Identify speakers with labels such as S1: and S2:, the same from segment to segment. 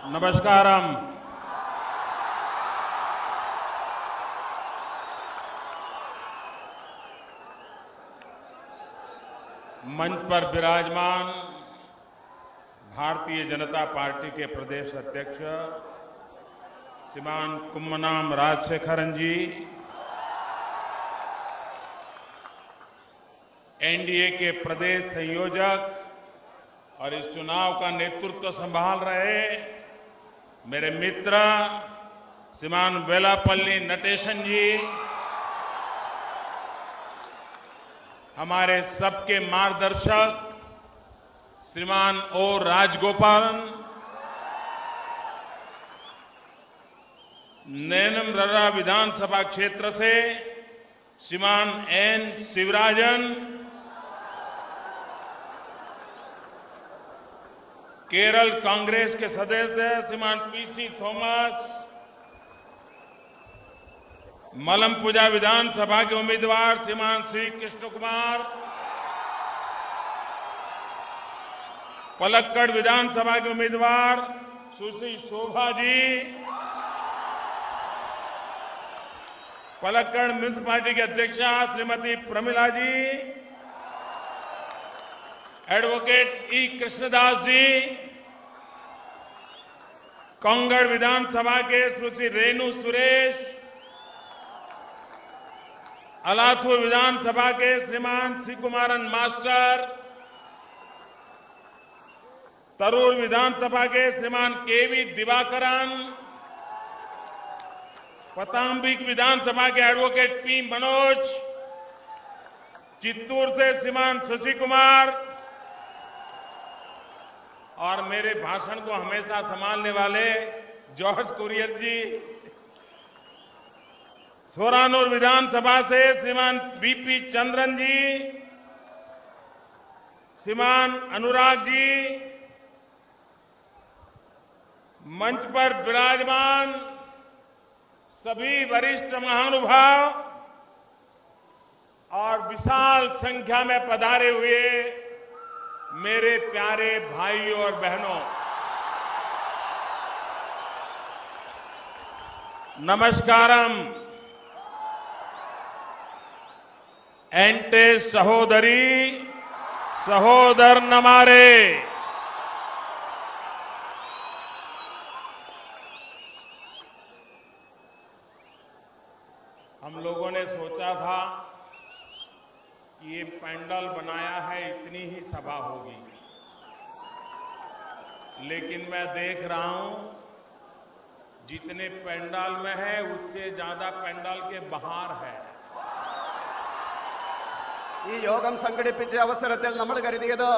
S1: नमस्कारम। मंच पर विराजमान भारतीय जनता पार्टी के प्रदेश अध्यक्ष श्रीमान कुम्मनम राजशेखरन जी, एनडीए के प्रदेश संयोजक और इस चुनाव का नेतृत्व संभाल रहे मेरे मित्र श्रीमान वेलापल्ली नटेशन जी, हमारे सबके मार्गदर्शक श्रीमान ओ राजगोपालन, नेनमररा विधानसभा क्षेत्र से श्रीमान एन शिवराजन, केरल कांग्रेस के सदस्य श्रीमान पीसी थॉमस, मलमपुजा विधानसभा के उम्मीदवार श्रीमान श्री कृष्ण कुमार, पलक्कड़ विधानसभा के उम्मीदवार सुश्री शोभा जी, पलक्कड़ म्युनिसिपालिटी के अध्यक्षा श्रीमती प्रमिला जी, एडवोकेट ई कृष्णदास जी, कांगड़ विधानसभा के सुश्री रेणु सुरेश, अलाथूर विधानसभा के श्रीमान श्री कुमारन मास्टर, तरूर विधानसभा के श्रीमान केवी दिवाकरन, पतांबिक विधानसभा के एडवोकेट पी मनोज, चित्तूर से श्रीमान शशि कुमार और मेरे भाषण को हमेशा संभालने वाले जॉर्ज कुरियर जी, सोरानूर विधानसभा से श्रीमान बीपी चंद्रन जी, श्रीमान अनुराग जी, मंच पर विराजमान सभी वरिष्ठ महानुभाव और विशाल संख्या में पधारे हुए मेरे प्यारे भाइयों और बहनों, नमस्कारम। एंटे सहोदरी सहोदर नमारे। हम लोगों ने सोचा था कि ये पंडाल बनाया है, इतनी ही सभा होगी, लेकिन मैं देख रहा हूं जितने पंडाल में है उससे ज्यादा पंडाल के बाहर है।
S2: ഈ യോഗം സംഘടിപ്പിച്ച അവസരത്തിൽ നമ്മൾ കരുതിയത്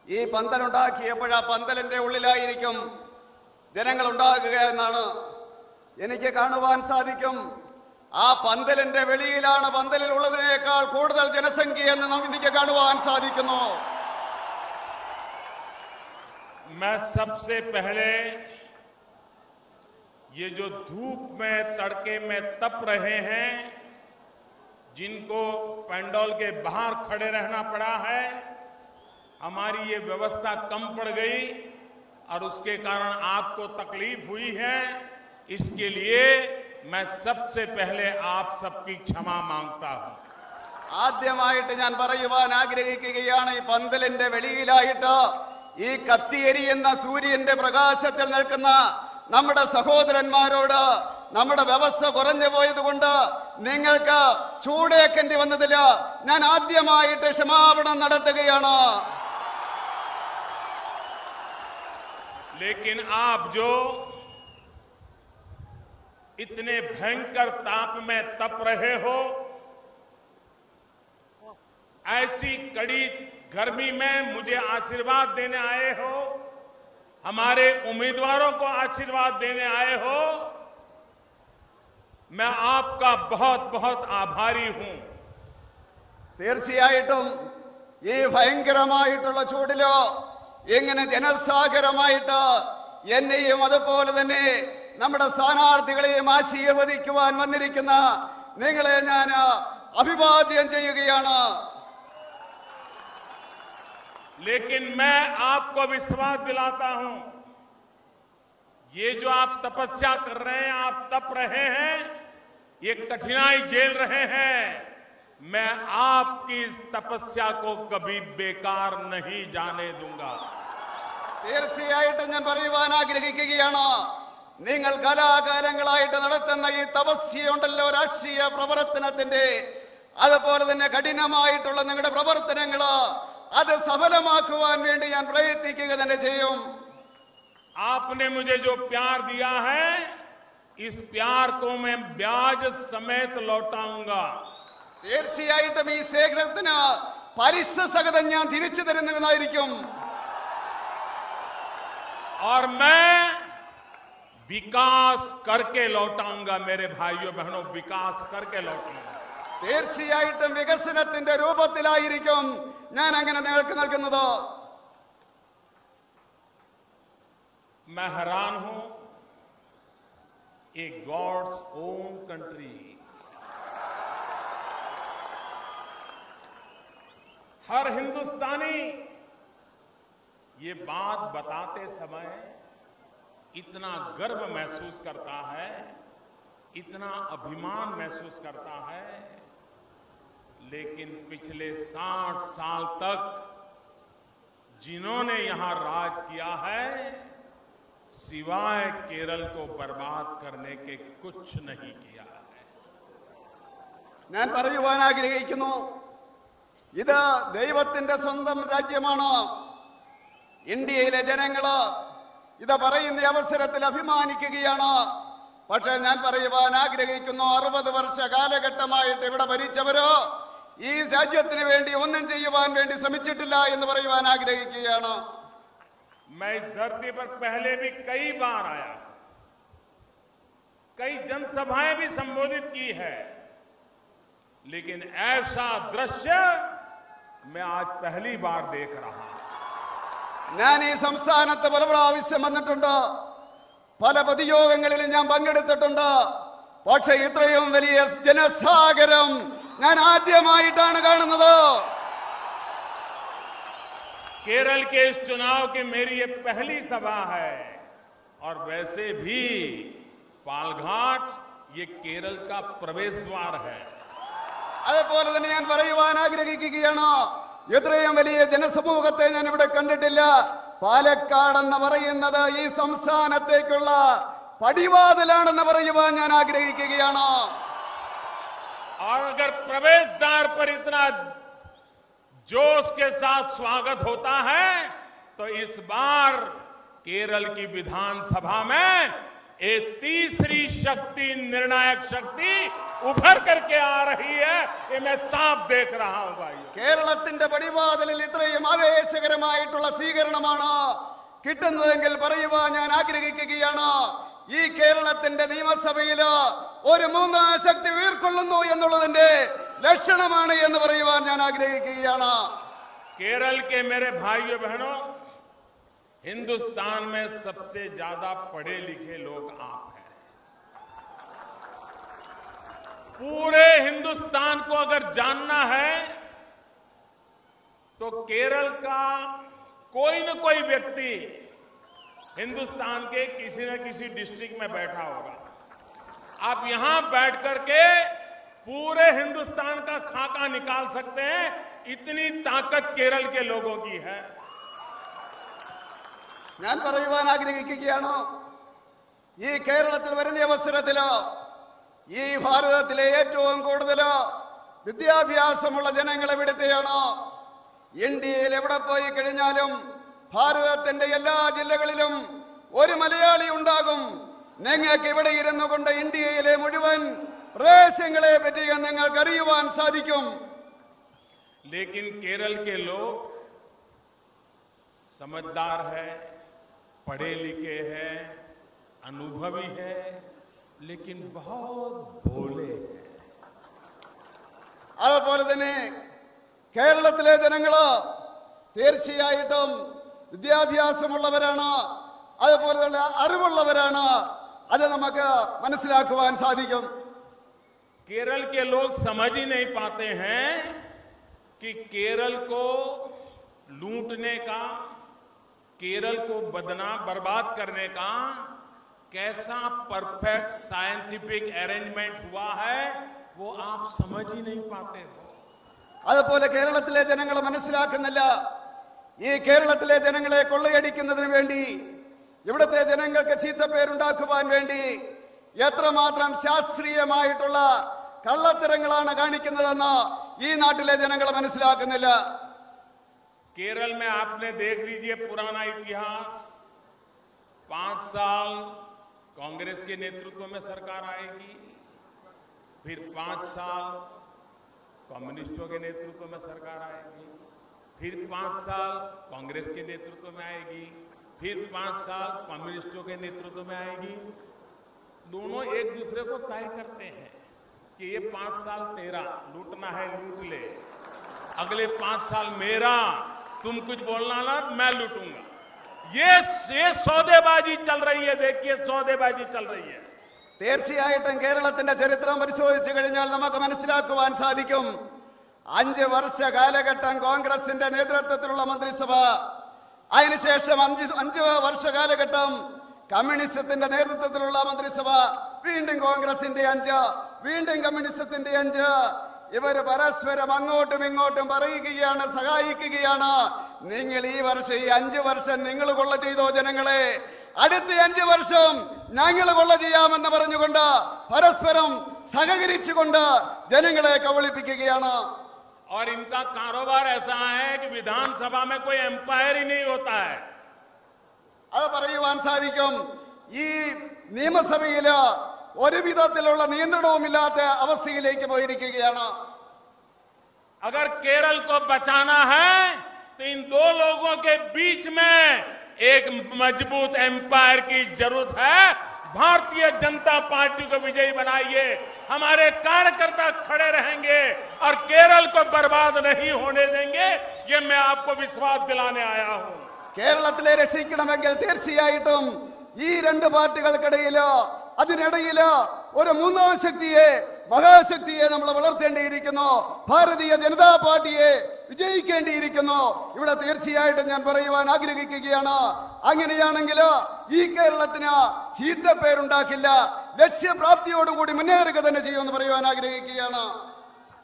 S2: ഈ പന്തൽ ഉണ്ടാക്കിയപ്പോൾ ആ പന്തലിന്റെ ഉള്ളിലായിരിക്കും ജനങ്ങൾ ഉണ്ടാകുക എന്നാണ്. എനിക്ക് കാണുവാൻ സാധിക്കും ആ പന്തലിന്റെ വെളിയിലാണ് പന്തലിൽ ഉള്ളതിനേക്കാൾ കൂടുതൽ ജനസംഖ്യ എന്ന് എനിക്ക് കാണുവാൻ സാധിക്കുന്നു.
S1: मैं सबसे पहले ये जो धूप में तड़के में तप रहे हैं, जिनको पंडाल के बाहर खड़े रहना पड़ा है, हमारी ये व्यवस्था कम पड़ गई और उसके कारण आपको तकलीफ हुई है, इसके लिए मैं सबसे पहले आप सबकी क्षमा मांगता हूं.
S2: ആദ്യമായിട്ട് ഞാൻ പറയുവാൻ ആഗ്രഹിക്കുകയാണ്, ഈ പന്തലിന്റെ വെളിയിലായിട്ട് ഈ കത്തിയെരിയുന്ന സൂര്യന്റെ പ്രകാശത്തിൽ നിൽക്കുന്ന നമ്മുടെ സഹോദരന്മാരോട് നമ്മുടെ വ്യവസ്ഥ കുറഞ്ഞു പോയതുകൊണ്ട് നിങ്ങൾക്ക് ചൂടേക്കേണ്ടി വന്നതിൽ ഞാൻ ആദ്യമായിട്ട് ക്ഷമാപണം നടത്തുകയാണ്.
S1: लेकिन आप जो इतने भयंकर ताप में तप रहे हो, ऐसी कड़ी गर्मी में मुझे आशीर्वाद देने आए हो, हमारे उम्मीदवारों को आशीर्वाद देने आए हो, मैं आपका बहुत बहुत आभारी हूं.
S2: തീർച്ചയായിട്ടും ഈ ഭയങ്കരമായിട്ടുള്ള ചൂടിലോ എങ്ങനെ ജനസാഗരമായിട്ട് എന്നെയും അതുപോലെ തന്നെ നമ്മുടെ സ്ഥാനാർത്ഥികളെയും ആശീർവദിക്കുവാൻ വന്നിരിക്കുന്ന നിങ്ങളെ ഞാൻ अभिवादन ചെയ്യുകയാണ്.
S1: लेकिन मैं आपको विश्वास दिलाता हूं ये जो आप तपस्या कर रहे हैं, आप तप रहे हैं, ये कठिनाई झेल रहे हैं, मैं आपकी इस तपस्या को कभी बेकार नहीं जाने दूंगा।
S2: തീർച്ചയായിട്ടും ഞാൻ പറയുവാൻ ആഗ്രഹിക്കുകയാണ്, നിങ്ങൾ കലാകാലങ്ങളായിട്ട് നടത്തുന്ന ഈ തപസ്യയുണ്ടല്ലോ, രാഷ്ട്രീയ പ്രവർത്തനത്തിന്റെ, അതുപോലെ തന്നെ കഠിനമായിട്ടുള്ള നിങ്ങളുടെ പ്രവർത്തനങ്ങള് അത് സഫലമാക്കുവാൻ വേണ്ടി ഞാൻ പ്രയത്നിക്കുക തന്നെ ചെയ്യും.
S1: आपने मुझे जो प्यार दिया है, इस प्यार को मैं ब्याज समेत लौटाऊंगा.
S2: തീർച്ചയായിട്ടും ഈ സ്നേഹത്തിന് പലിശ സഹിതം ഞാൻ തിരിച്ചു തരുന്നതായിരിക്കും.
S1: और मैं विकास करके लौटाऊंगा. मेरे भाइयों बहनों, विकास करके लौटाऊंगा.
S2: തീർച്ചയായിട്ടും വികസനത്തിന്റെ രൂപത്തിലായിരിക്കും ഞാൻ അങ്ങനെ നിങ്ങൾക്ക് നൽകുന്നത്.
S1: मैं हैरान हूं, एक गॉड्स ओन कंट्री, हर हिंदुस्तानी ये बात बताते समय इतना गर्व महसूस करता है, इतना अभिमान महसूस करता है, लेकिन पिछले 60 साल तक जिन्होंने यहां राज किया है, सिवाय केरल को बर्बाद करने के कुछ नहीं किया है.
S2: ഞാൻ പറയുവാൻ ആഗ്രഹിക്കുന്നു, ഇത് ദൈവത്തിന്റെ സ്വന്തം രാജ്യമാണ്. ഇന്ത്യയിലെ ജനങ്ങള് ഇത് പറയുന്ന അവസരത്തിൽ അഭിമാനിക്കുകയാണ്. പക്ഷെ ഞാൻ പറയുവാൻ ആഗ്രഹിക്കുന്നു, 60 വർഷ കാലഘട്ടമായിട്ട് ഇവിടെ ഭരിച്ചവരോ ഈ രാജ്യത്തിന് വേണ്ടി ഒന്നും ചെയ്യുവാൻ വേണ്ടി ശ്രമിച്ചിട്ടില്ല എന്ന് പറയുവാൻ ആഗ്രഹിക്കുകയാണ്.
S1: मैं इस धरती पर पहले भी कई बार आया, कई जनसभाएं भी संबोधित की है, लेकिन ऐसा दृश्य मैं आज पहली बार देख रहा हूं.
S2: ഞാൻ ഈ സംസ്ഥാനത്ത് പല പ്രാവശ്യം വന്നിട്ടുണ്ട്, പല പൊതുയോഗങ്ങളിലും ഞാൻ പങ്കെടുത്തിട്ടുണ്ട്. പക്ഷെ ഇത്രയും വലിയ ജനസാഗരം ഞാൻ ആദ്യമായിട്ടാണ് കാണുന്നത്.
S1: केरल के इस चुनाव की मेरी ये पहली सभा है, और वैसे भी पालघाट ये केरल का प्रवेश द्वार है.
S2: അതുപോലെ തന്നെ ഞാൻ പറയുവാൻ ആഗ്രഹിക്കുകയാണ്, ഇത്രയും വലിയ ജനസമൂഹത്തെ ഞാൻ ഇവിടെ കണ്ടിട്ടില്ല. പാലക്കാട് എന്ന് പറയുന്നത് ഈ സംസ്ഥാനത്തേക്കുള്ള പടിവാതിലാണെന്ന് പറയുവാൻ ഞാൻ ആഗ്രഹിക്കുകയാണ്.
S1: और अगर प्रवेश द्वार पर इतना जोश के साथ स्वागत होता है, तो इस बार केरल की विधानसभा में एक तीसरी शक्ति, निर्णायक शक्ति उभर करके आ रही है. ये मैं साफ देख रहा हूं भाई.
S2: കേരളത്തിന്റെ പടിവാതിലിൽ ഇത്രയും ആവേശകരമായിട്ടുള്ള സ്വീകരണമാണ് കിട്ടുന്നതെങ്കിൽ പറയുവാൻ ഞാൻ ആഗ്രഹിക്കുകയാണ്, ഈ കേരളത്തിന്റെ നിയമസഭയില് ഒരു മൂന്നാം ശക്തി ഉയർക്കൊള്ളുന്നു എന്നുള്ളതിന്റെ ലക്ഷണമാണ് എന്ന് പറയുവാൻ ഞാൻ ആഗ്രഹിക്കുകയാണ്.
S1: केरल के मेरे भाइयों बहनों, हिंदुस्तान में सबसे ज्यादा पढ़े लिखे लोग आप हैं. पूरे हिंदुस्तान को अगर जानना है तो केरल का कोई न कोई व्यक्ति हिंदुस्तान के किसी न किसी डिस्ट्रिक्ट में बैठा होगा. आप यहां बैठ करके पूरे हिंदुस्तान का खाका निकाल सकते हैं. इतनी ताकत केरल के लोगों की है.
S2: ഞാൻ പറയുവാൻ ആഗ്രഹിക്കുകയാണ്, ഈ കേരളത്തിൽ വരുന്ന അവസരത്തില് ഈ ഭാരതത്തിലെ ഏറ്റവും കൂടുതൽ വിദ്യാഭ്യാസമുള്ള ജനങ്ങൾ എവിടുത്തെയാണ്. ഇന്ത്യയിൽ എവിടെ പോയി കഴിഞ്ഞാലും ഭാരതത്തിന്റെ എല്ലാ ജില്ലകളിലും ഒരു മലയാളി ഉണ്ടാകും. നിങ്ങൾക്ക് ഇവിടെ ഇരുന്നു കൊണ്ട് ഇന്ത്യയിലെ മുഴുവൻ പ്രദേശങ്ങളെ പറ്റി നിങ്ങൾക്ക് അറിയുവാൻ സാധിക്കും.
S1: लेकिन केरल के लोग समझदार है, पढ़े लिखे हैं, अनुभवी है, लेकिन बहुत भोले हैं.
S2: അതുപോലെ തന്നെ കേരളത്തിലെ ജനങ്ങള് തീർച്ചയായിട്ടും വിദ്യാഭ്യാസമുള്ളവരാണ്, അതുപോലെ തന്നെ അറിവുള്ളവരാണ്. അത് നമുക്ക് മനസ്സിലാക്കുവാൻ സാധിക്കും.
S1: केरल के लोग समझ ही नहीं पाते हैं कि केरल को लूटने का, केरल को बर्बाद करने का कैसा परफेक्ट साइंटिफिक अरेंजमेंट हुआ है वो आप समझ ही नहीं पाते हो.
S2: അതുപോലെ കേരളത്തിലെ ജനങ്ങൾ മനസ്സിലാക്കുന്നില്ല. ഈ കേരളത്തിലെ ജനങ്ങളെ കൊള്ളയടിക്കുന്നതിന് വേണ്ടി, ഇവിടുത്തെ ജനങ്ങൾക്ക് ചീത്തപ്പേരുണ്ടാക്കുവാൻ വേണ്ടി എത്രമാത്രം ശാസ്ത്രീയമായിട്ടുള്ള കള്ളത്തരങ്ങളാണ് കാണിക്കുന്നതെന്ന് ഈ നാട്ടിലെ ജനങ്ങൾ മനസ്സിലാക്കുന്നില്ല.
S1: केरल में आपने देख लीजिए पुराना इतिहास. 5 साल कांग्रेस के नेतृत्व में सरकार आएगी, फिर 5 साल कम्युनिस्टों के नेतृत्व में सरकार आएगी, फिर 5 साल कांग्रेस के नेतृत्व में आएगी, फिर 5 साल कम्युनिस्टों के नेतृत्व में आएगी. दोनों एक दूसरे को तय करते हैं कि ये 5 साल तेरा, लूटना है लूट ले, अगले 5 साल मेरा, तुम कुछ बोलना ना मैं लूटूंगा. ये सौदेबाजी चल रही है. देखिए सौदेबाजी चल रही है.
S2: തീർച്ചയായിട്ടും കേരളത്തിന്റെ ചരിത്രം പരിശോധിച്ചു കഴിഞ്ഞാൽ നമുക്ക് മനസ്സിലാക്കുവാൻ സാധിക്കും. 5 വർഷ കാലഘട്ടം കോൺഗ്രസിന്റെ നേതൃത്വത്തിലുള്ള മന്ത്രിസഭ, അതിനുശേഷം 5 വർഷ കാലഘട്ടം കമ്മ്യൂണിസത്തിന്റെ നേതൃത്വത്തിലുള്ള മന്ത്രിസഭ, വീണ്ടും കോൺഗ്രസിന്റെ 5, വീണ്ടും കമ്മ്യൂണിസത്തിന്റെ 5. ഇവര് പരസ്പരം അങ്ങോട്ടും ഇങ്ങോട്ടും പറയുകയാണ്, സഹായിക്കുകയാണ്. നിങ്ങൾ ഈ വർഷം, ഈ 5 വർഷം നിങ്ങൾ കൊള്ള ചെയ്തോ ജനങ്ങളെ, അടുത്ത 5 വർഷം ഞങ്ങൾ കൊള്ള ചെയ്യാമെന്ന് പറഞ്ഞുകൊണ്ട് പരസ്പരം സഹകരിച്ചുകൊണ്ട് ജനങ്ങളെ കബളിപ്പിക്കുകയാണ്.
S1: और इनका कारोबार ऐसा है कि विधानसभा में कोई एम्पायर ही नहीं होता है.
S2: അത് പറയുവാൻ സാധിക്കും. ഈ നിയമസഭയില് ഒരു വിധത്തിലുള്ള നിയന്ത്രണവുമില്ലാത്ത അവസ്ഥയിലേക്ക് പോയിരിക്കുകയാണ്.
S1: अगर केरल को बचाना है तो इन 2 लोगों के बीच में एक मजबूत एम्पायर की जरूरत है. भारतीय जनता पार्टी को विजयी बनाइए, हमारे कार्यकर्ता खड़े रहेंगे और केरल को बर्बाद नहीं होने देंगे. ये मैं आपको विश्वास दिलाने आया हूं.
S2: കേരളത്തിലെ രക്ഷിക്കണമെങ്കിൽ തീർച്ചയായിട്ടും ഈ 2 പാർട്ടികൾക്കിടയില്, അതിനിടയില് ഒരു 3ാം ശക്തിയെ, മഹാശക്തിയെ നമ്മൾ വളർത്തേണ്ടിയിരിക്കുന്നു. ഭാരതീയ ജനതാ പാർട്ടിയെ വിജയിക്കേണ്ടിയിരിക്കുന്നു. ഇവിടെ തീർച്ചയായിട്ടും ഞാൻ പറയുവാൻ ആഗ്രഹിക്കുകയാണ്, അങ്ങനെയാണെങ്കിൽ ഈ കേരളത്തിന് ചീത്തപ്പേരുണ്ടാക്കില്ല, ലക്ഷ്യപ്രാപ്തിയോടുകൂടി മുന്നേറുക തന്നെ ചെയ്യുമെന്ന് പറയുവാൻ ആഗ്രഹിക്കുകയാണ്.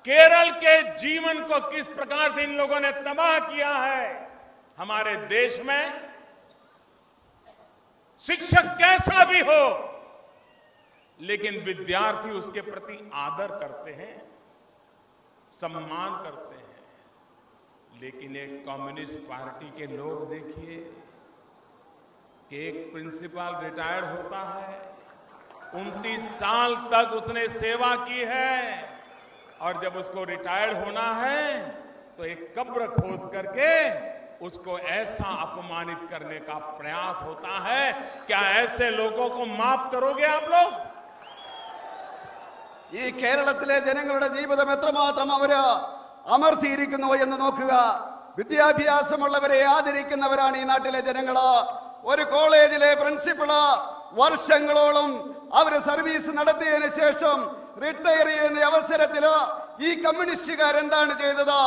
S1: केरल के जीवन को किस प्रकार से इन लोगों ने तबाह किया है. हमारे देश में शिक्षक कैसा भी हो, लेकिन विद्यार्थी उसके प्रति आदर करते हैं, सम्मान करते हैं. लेकिन एक कम्युनिस्ट पार्टी के लोग देखिए कि एक प्रिंसिपल रिटायर्ड होता है, 29 साल तक उसने सेवा की है, और जब उसको रिटायर्ड होना है तो एक कब्र खोद करके उसको ऐसा अपमानित करने का प्रयास होता है. क्या ऐसे लोगों को माफ करोगे आप लोग?
S2: ഈ കേരളത്തിലെ ജനങ്ങളുടെ ജീവിതം എത്രമാത്രം അവര് അമർത്തിയിരിക്കുന്നു എന്ന് നോക്കുക. വിദ്യാഭ്യാസമുള്ളവരെ ആദരിക്കുന്നവരാണ് ഈ നാട്ടിലെ ജനങ്ങള്. ഒരു കോളേജിലെ പ്രിൻസിപ്പള് വർഷങ്ങളോളം അവര് സർവീസ് നടത്തിയതിനു ശേഷം റിട്ടയർ ചെയ്യുന്ന അവസരത്തില് ഈ കമ്മ്യൂണിസ്റ്റുകാരെന്താണ് ചെയ്തത്?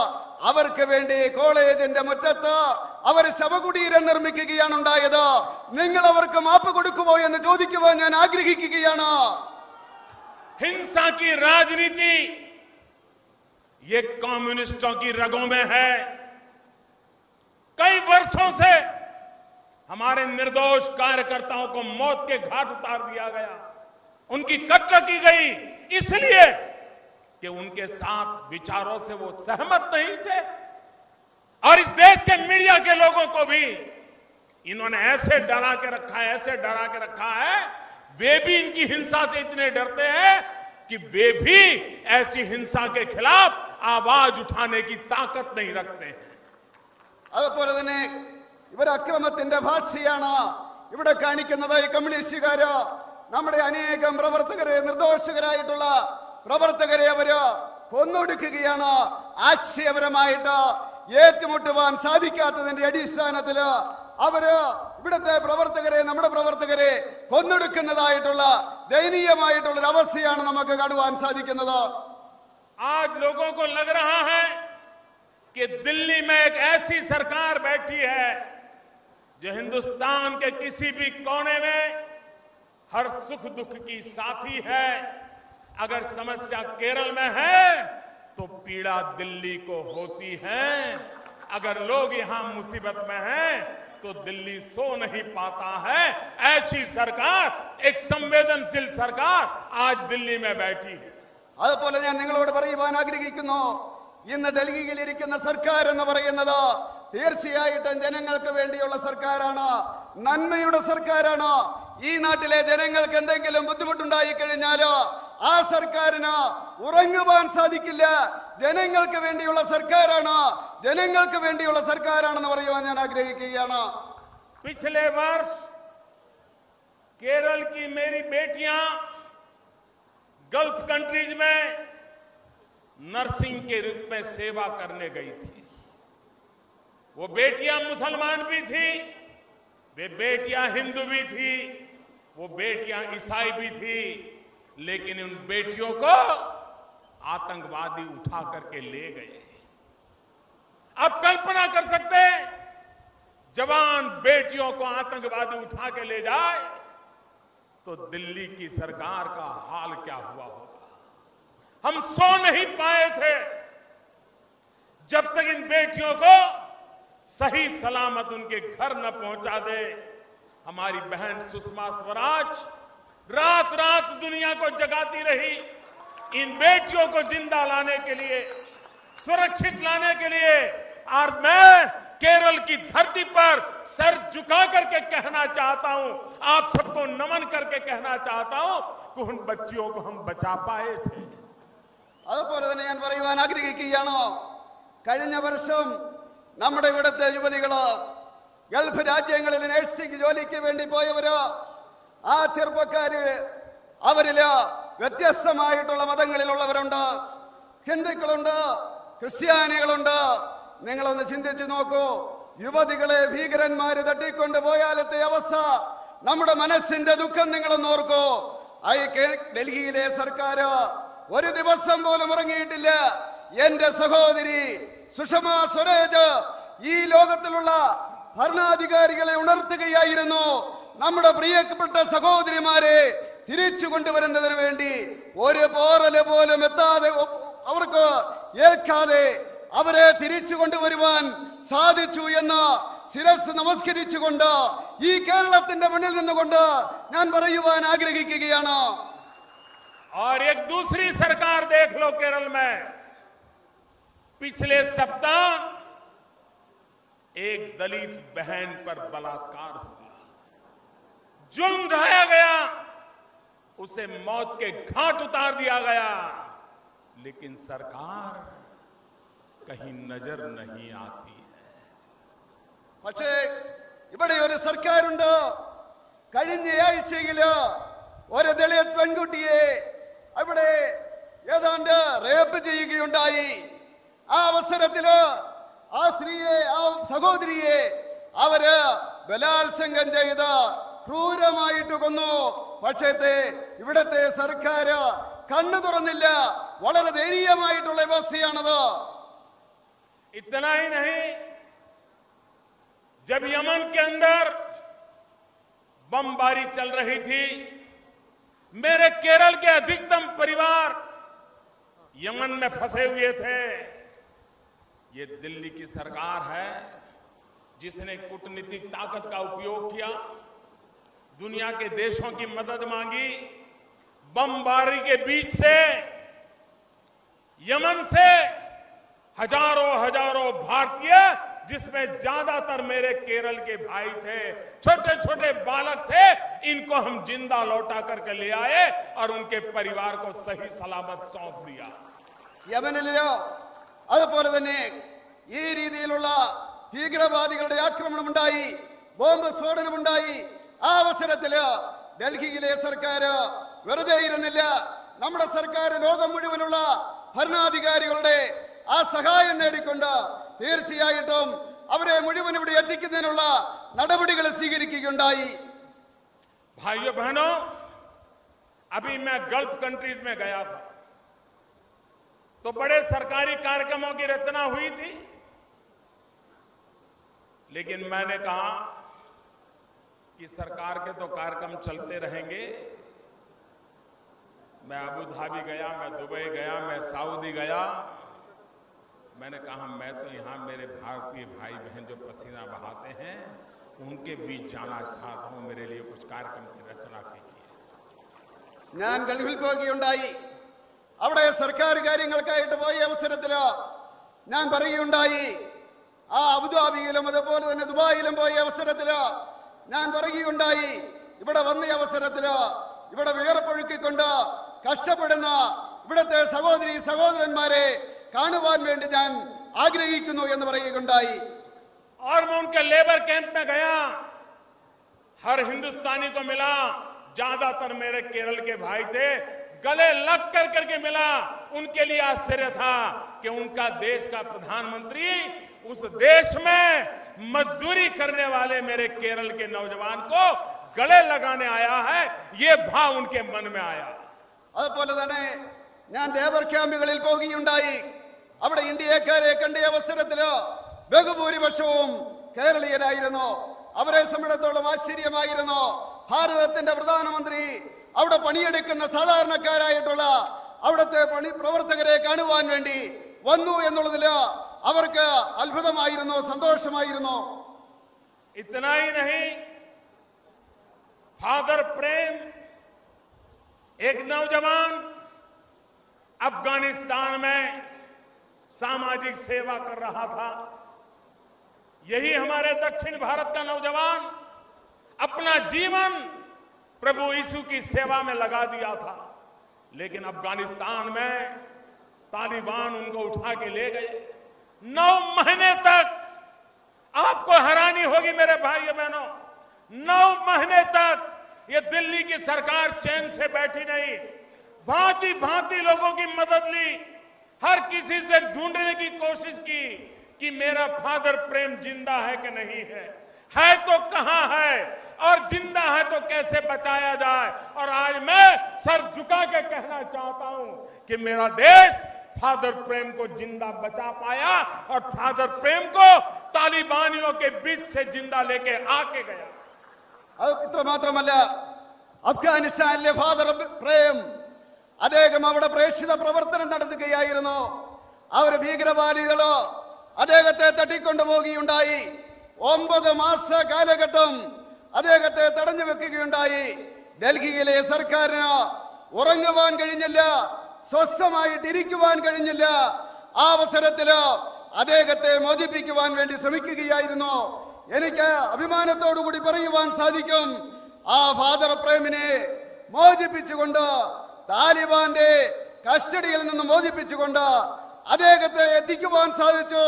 S2: അവർക്ക് വേണ്ടി കോളേജിന്റെ മുറ്റത്ത് അവർ ശവകുടീരം നിർമ്മിക്കുകയാണ് ഉണ്ടായത്. നിങ്ങൾ അവർക്ക് മാപ്പ് കൊടുക്കുമോ എന്ന് ചോദിക്കുവാൻ ഞാൻ ആഗ്രഹിക്കുകയാണ്.
S1: हिंसा की राजनीति ये कम्युनिस्टों की रगों में है. कई वर्षों से हमारे निर्दोष कार्यकर्ताओं को मौत के घाट उतार दिया गया, उनकी कत्ल की गई, इसलिए कि उनके साथ विचारों से वो सहमत नहीं थे. और इस देश के मीडिया के लोगों को भी इन्होंने ऐसे डरा के रखा है, ऐसे डरा के रखा है. वे भी इनकी हिंसा से इतने डरते हैं कि वे भी ऐसी हिंसा के खिलाफ आवाज उठाने की ताकत नहीं रखते हैं.
S2: അതുപോലെ തന്നെ ഇവർ അക്രമത്തിന്റെ ഭാഷയാണ് ഇവിടെ കാണിക്കുന്നത്. ഈ കമ്മ്യൂണിസ്റ്റുകാര് നമ്മുടെ അനേകം പ്രവർത്തകരെ, നിർദോഷകരായിട്ടുള്ള പ്രവർത്തകരെ അവര് കൊന്നൊടുക്കുകയാണ്. ആശയപരമായിട്ട് ഏറ്റുമുട്ടുവാൻ സാധിക്കാത്തതിന്റെ അടിസ്ഥാനത്തില് അവര് ഇവിടുത്തെ പ്രവർത്തകരെ, നമ്മുടെ പ്രവർത്തകരെ കൊന്നൊടുക്കുന്നതായിട്ടുള്ള ദയനീയമായിട്ടുള്ള ഒരു അവസ്ഥയാണ് നമുക്ക് കാണുവാൻ സാധിക്കുന്നത്.
S1: आज लोगों को लग रहा है कि दिल्ली में एक ऐसी सरकार बैठी है जो हिंदुस्तान के किसी भी कोने में हर सुख दुख की साथी है। अगर समस्या केरल में है तो पीड़ा दिल्ली को होती है। अगर लोग यहां मुसीबत में हैं तो दिल्ली सो नहीं पाता है। ऐसी सरकार, एक संवेदनशील सरकार आज दिल्ली में बैठी है।
S2: അതുപോലെ ഞാൻ നിങ്ങളോട് പറയുവാൻ ആഗ്രഹിക്കുന്നു, ഇന്ന് ഡൽഹിയിൽ ഇരിക്കുന്ന സർക്കാർ എന്ന് പറയുന്നത് തീർച്ചയായിട്ടും ജനങ്ങൾക്ക് വേണ്ടിയുള്ള സർക്കാരാണ്, നന്മയുടെ സർക്കാരാണ്. ഈ നാട്ടിലെ ജനങ്ങൾക്ക് എന്തെങ്കിലും ബുദ്ധിമുട്ടുണ്ടായി കഴിഞ്ഞാൽ ആ സർക്കാരിന് ഉറങ്ങുവാൻ സാധിക്കില്ല. ജനങ്ങൾക്ക് വേണ്ടിയുള്ള സർക്കാരാണ്, ജനങ്ങൾക്ക് വേണ്ടിയുള്ള സർക്കാരാണെന്ന് പറയുവാൻ ഞാൻ ആഗ്രഹിക്കുകയാണ്.
S1: पिछले वर्ष केरल की मेरी बेटियां गल्फ कंट्रीज में नर्सिंग के रूप में सेवा करने गई थी। वो बेटियां मुसलमान भी थी, वे बेटियां हिंदू भी थी, वो बेटियां ईसाई भी थी, लेकिन उन बेटियों को आतंकवादी उठा करके ले गए। आप कल्पना कर सकते हैं, जवान बेटियों को आतंकवादी उठा के ले जाए तो दिल्ली की सरकार का हाल क्या हुआ होगा। हम सो नहीं पाए थे जब तक इन बेटियों को सही सलामत उनके घर न पहुंचा दे। हमारी बहन सुषमा स्वराज रात रात दुनिया को जगाती रही इन बेटियों को जिंदा लाने के लिए, सुरक्षित लाने के लिए। और मैं केरल की धरती पर सर झुका करके कहना चाहता हूं, आप सबको नमन करके कहना चाहता हूं कि उन बच्चियों को हम बचा पाए थे।
S2: അതുപോലെ തന്നെ ഞാൻ പറയുവാൻ ആഗ്രഹിക്കുകയാണ്, കഴിഞ്ഞ വർഷം നമ്മുടെ ഇവിടുത്തെ യുവതികള് ഗൾഫ് രാജ്യങ്ങളിൽ നഴ്സിംഗ് ജോലിക്ക് വേണ്ടി പോയവര്, ആ ചെറുപ്പക്കാര് അവരില് വ്യത്യസ്തമായിട്ടുള്ള മതങ്ങളിലുള്ളവരുണ്ട്, ഹിന്ദുക്കളുണ്ട്, ക്രിസ്ത്യാനികളുണ്ട്. നിങ്ങളൊന്ന് ചിന്തിച്ചു നോക്കൂ, യുവതികളെ ഭീകരന്മാര് തട്ടിക്കൊണ്ട് പോയാലത്തെ അവസ്ഥ, നമ്മുടെ മനസ്സിന്റെ ദുഃഖം നിങ്ങളൊന്ന് ഓർക്കൂ. ഡൽഹിയിലെ സർക്കാർ ഒരു ദിവസം പോലും ഉറങ്ങിയിട്ടില്ല. എന്റെ സഹോദരി സുഷമാ സ്വരാജ് ഈ ലോകത്തിലുള്ള ഭരണാധികാരികളെ ഉണർത്തുകയായിരുന്നു. നമ്മുടെ പ്രിയപ്പെട്ട സഹോദരിമാരെ തിരിച്ചു കൊണ്ടുവരുന്നതിന് വേണ്ടി ഒരു പോറല് പോലും എത്താതെ, അവർക്ക് ഏൽക്കാതെ അവരെ തിരിച്ചു കൊണ്ടുവരുവാൻ സാധിച്ചു എന്ന് ശിരസ് നമസ്കരിച്ചുകൊണ്ട് ഈ കേരളത്തിന്റെ മണ്ണിൽ നിന്നുകൊണ്ട് ഞാൻ പറയുവാൻ ആഗ്രഹിക്കുകയാണ്.
S1: और एक दूसरी सरकार देख लो केरल में, पिछले सप्ताह एक दलित बहन पर बलात्कार हुआ, जुल्म ढाया गया, उसे मौत के घाट उतार दिया गया, लेकिन सरकार कहीं नजर नहीं आती है।
S2: പക്ഷേ ഇവിടെ ഒരു സർക്കാരുണ്ട്. കഴിഞ്ഞ ആഴ്ചയില് ഒരു ദളിത് പെൺകുട്ടിയെ അവിടെ ഏതാണ്ട് റേപ്പ് ചെയ്യുകയുണ്ടായി. ആ അവസരത്തില് ആ സ്ത്രീയെ, ആ സഹോദരിയെ അവര് ബലാത്സംഗം ചെയ്ത് ക്രൂരമായിട്ട് കൊന്നു. പക്ഷേ ഇവിടത്തെ സർക്കാർ കണ്ണു തുറന്നില്ല. വളരെ ദയനീയമായിട്ടുള്ള അവസ്ഥയാണത്.
S1: इतना ही नहीं, जब यमन के अंदर बमबारी चल रही थी, मेरे केरल के अधिकतम परिवार यमन में फंसे हुए थे। ये दिल्ली की सरकार है जिसने कूटनीतिक ताकत का उपयोग किया, दुनिया के देशों की मदद मांगी। बमबारी के बीच से यमन से हजारों हजारों भारतीय, जिसमें ज्यादातर मेरे केरल के भाई थे, छोटे छोटे बालक थे, इनको हम जिंदा लौटा करके ले आए और उनके परिवार को सही सलामत सौंप दिया।
S2: യമനിലോ അതുപോലെ തന്നെ ഈ രീതിയിലുള്ള ഭീകരവാദികളുടെ ആക്രമണമുണ്ടായി, ബോംബ് സ്ഫോടനമുണ്ടായി. ആ അവസരത്തില് ഡൽഹിയിലെ സർക്കാർ വെറുതെ ഇരുന്നില്ല. നമ്മുടെ സർക്കാർ ലോകം മുഴുവനുള്ള ഭരണാധികാരികളുടെ ആ സഹായം നേടിക്കൊണ്ട് തീർച്ചയായിട്ടും അവരെ മുഴുവൻ ഇവിടെ എത്തിക്കുന്നതിനുള്ള നടപടികൾ സ്വീകരിക്കുകയുണ്ടായി.
S1: भाइयों बहनों, अभी मैं गल्फ कंट्रीज में गया था तो बड़े सरकारी कार्यक्रमों की रचना हुई थी, लेकिन मैंने कहा कि सरकार के तो कार्यक्रम चलते रहेंगे। मैं अबू धाबी गया, मैं दुबई गया, मैं सऊदी गया। मैंने कहा मैं तो यहाँ मेरे भारतीय भाई बहन जो पसीना बहाते हैं उनके बीच जाना चाहता हूँ। मेरे लिए कुछ कार्यक्रम की रचना कीजिए।
S2: ഞാൻ ഗൾഫിൽ പോകുകയുണ്ടായി. അവിടെ സർക്കാർ കാര്യങ്ങൾക്കായിട്ട് പോയ അവസരത്തിൽ ഞാൻ പറയുകയുണ്ടായി. ആ അബുദാബിയിലും അതുപോലെ തന്നെ ദുബായിലും പോയ അവസരത്തിൽ ഞാൻ പറയുകയുണ്ടായി. ഇവിടെ വന്ന അവസരത്തിൽ ഇവിടെ വിയർപ്പൊഴുക്കിക്കൊണ്ട് കഷ്ടപ്പെടുന്ന ഇവിടുത്തെ സഹോദരി സഹോദരന്മാരെ കാണുവാൻ വേണ്ടി ഞാൻ ആഗ്രഹിക്കുന്നു എന്ന് പറയുകയുണ്ടായി.
S1: और मैं उनके लेबर कैंप में गया, हर हिंदुस्तानी को मिला, ज्यादातर मेरे केरल के भाई थे, गले लग करके मिला। उनके लिए आश्चर्य था कि उनका देश का प्रधानमंत्री उस देश में मजदूरी करने वाले मेरे केरल के नौजवान को गले लगाने आया है। ये भाव उनके मन में आया।
S2: അതുപോലെ തന്നെ ഞാൻ ലേബർ ക്യാമ്പുകളിൽ പോകുകയുണ്ടായി. അവിടെ ഇന്ത്യക്കാരെ കണ്ട അവസരത്തിൽ ബഹുഭൂരിപക്ഷവും കേരളീയരായിരുന്നു. അവരെ സംബന്ധിച്ചിടത്തോളം ആശ്ചര്യമായിരുന്നു. ഭാരതത്തിന്റെ പ്രധാനമന്ത്രി അവിടെ പണിയെടുക്കുന്ന സാധാരണക്കാരായിട്ടുള്ള അവിടുത്തെ പ്രവർത്തകരെ കാണുവാൻ വേണ്ടി വന്നു എന്നുള്ളതിൽ അവർക്ക് അത്ഭുതമായിരുന്നു, സന്തോഷമായിരുന്നു.
S1: इतना ही नहीं, फादर प्रेम एक नौजवान अफगानिस्तान में सामाजिक सेवा कर रहा था। यही हमारे दक्षिण भारत का नौजवान अपना जीवन प्रभु यीशु की सेवा में लगा दिया था। लेकिन अफगानिस्तान में तालिबान उनको उठा के ले गए। 9 महीने तक, आपको हैरानी होगी मेरे भाइयों बहनों, 9 महीने तक ये दिल्ली की सरकार चैन से बैठी नहीं। भांति भांति लोगों की मदद ली, हर किसी से ढूंढने की कोशिश की कि मेरा फादर प्रेम जिंदा है कि नहीं है तो कहां है, और जिंदा है तो कैसे बचाया जाए। और आज मैं सर झुका के कहना चाहता हूं कि मेरा देश फादर प्रेम को जिंदा बचा पाया, और फादर प्रेम को तालिबानियों के बीच से जिंदा लेके आके गया।
S2: അത് ഇത്രമാത്രമല്ല, അഫ്ഗാനിസ്ഥാനിലെ ഫാദർ പ്രേം അദ്ദേഹം അവിടെ പ്രേക്ഷിത പ്രവർത്തനം നടത്തുകയായിരുന്നു. അവർ ഭീകരവാദികളോ അദ്ദേഹത്തെ തട്ടിക്കൊണ്ടുപോകുകയുണ്ടായി. 9 മാസ കാലഘട്ടം അദ്ദേഹത്തെ തടഞ്ഞു വെക്കുകയുണ്ടായി. ഡൽഹിയിലെ സർക്കാരിന് ഉറങ്ങുവാൻ കഴിഞ്ഞില്ല, സ്വസ്ഥമായിട്ട് ഇരിക്കുവാൻ കഴിഞ്ഞില്ല. ആ അവസരത്തിൽ അദ്ദേഹത്തെ മോചിപ്പിക്കുവാൻ വേണ്ടി ശ്രമിക്കുകയായിരുന്നു. എനിക്ക് അഭിമാനത്തോടു കൂടി പറയുവാൻ സാധിക്കും, ആ ഫാദർ പ്രേമിനെ മോചിപ്പിച്ചുകൊണ്ട്, താലിബാന്റെ കസ്റ്റഡിയിൽ നിന്ന് മോചിപ്പിച്ചുകൊണ്ട് അദ്ദേഹത്തെ എത്തിക്കുവാൻ സാധിച്ചു,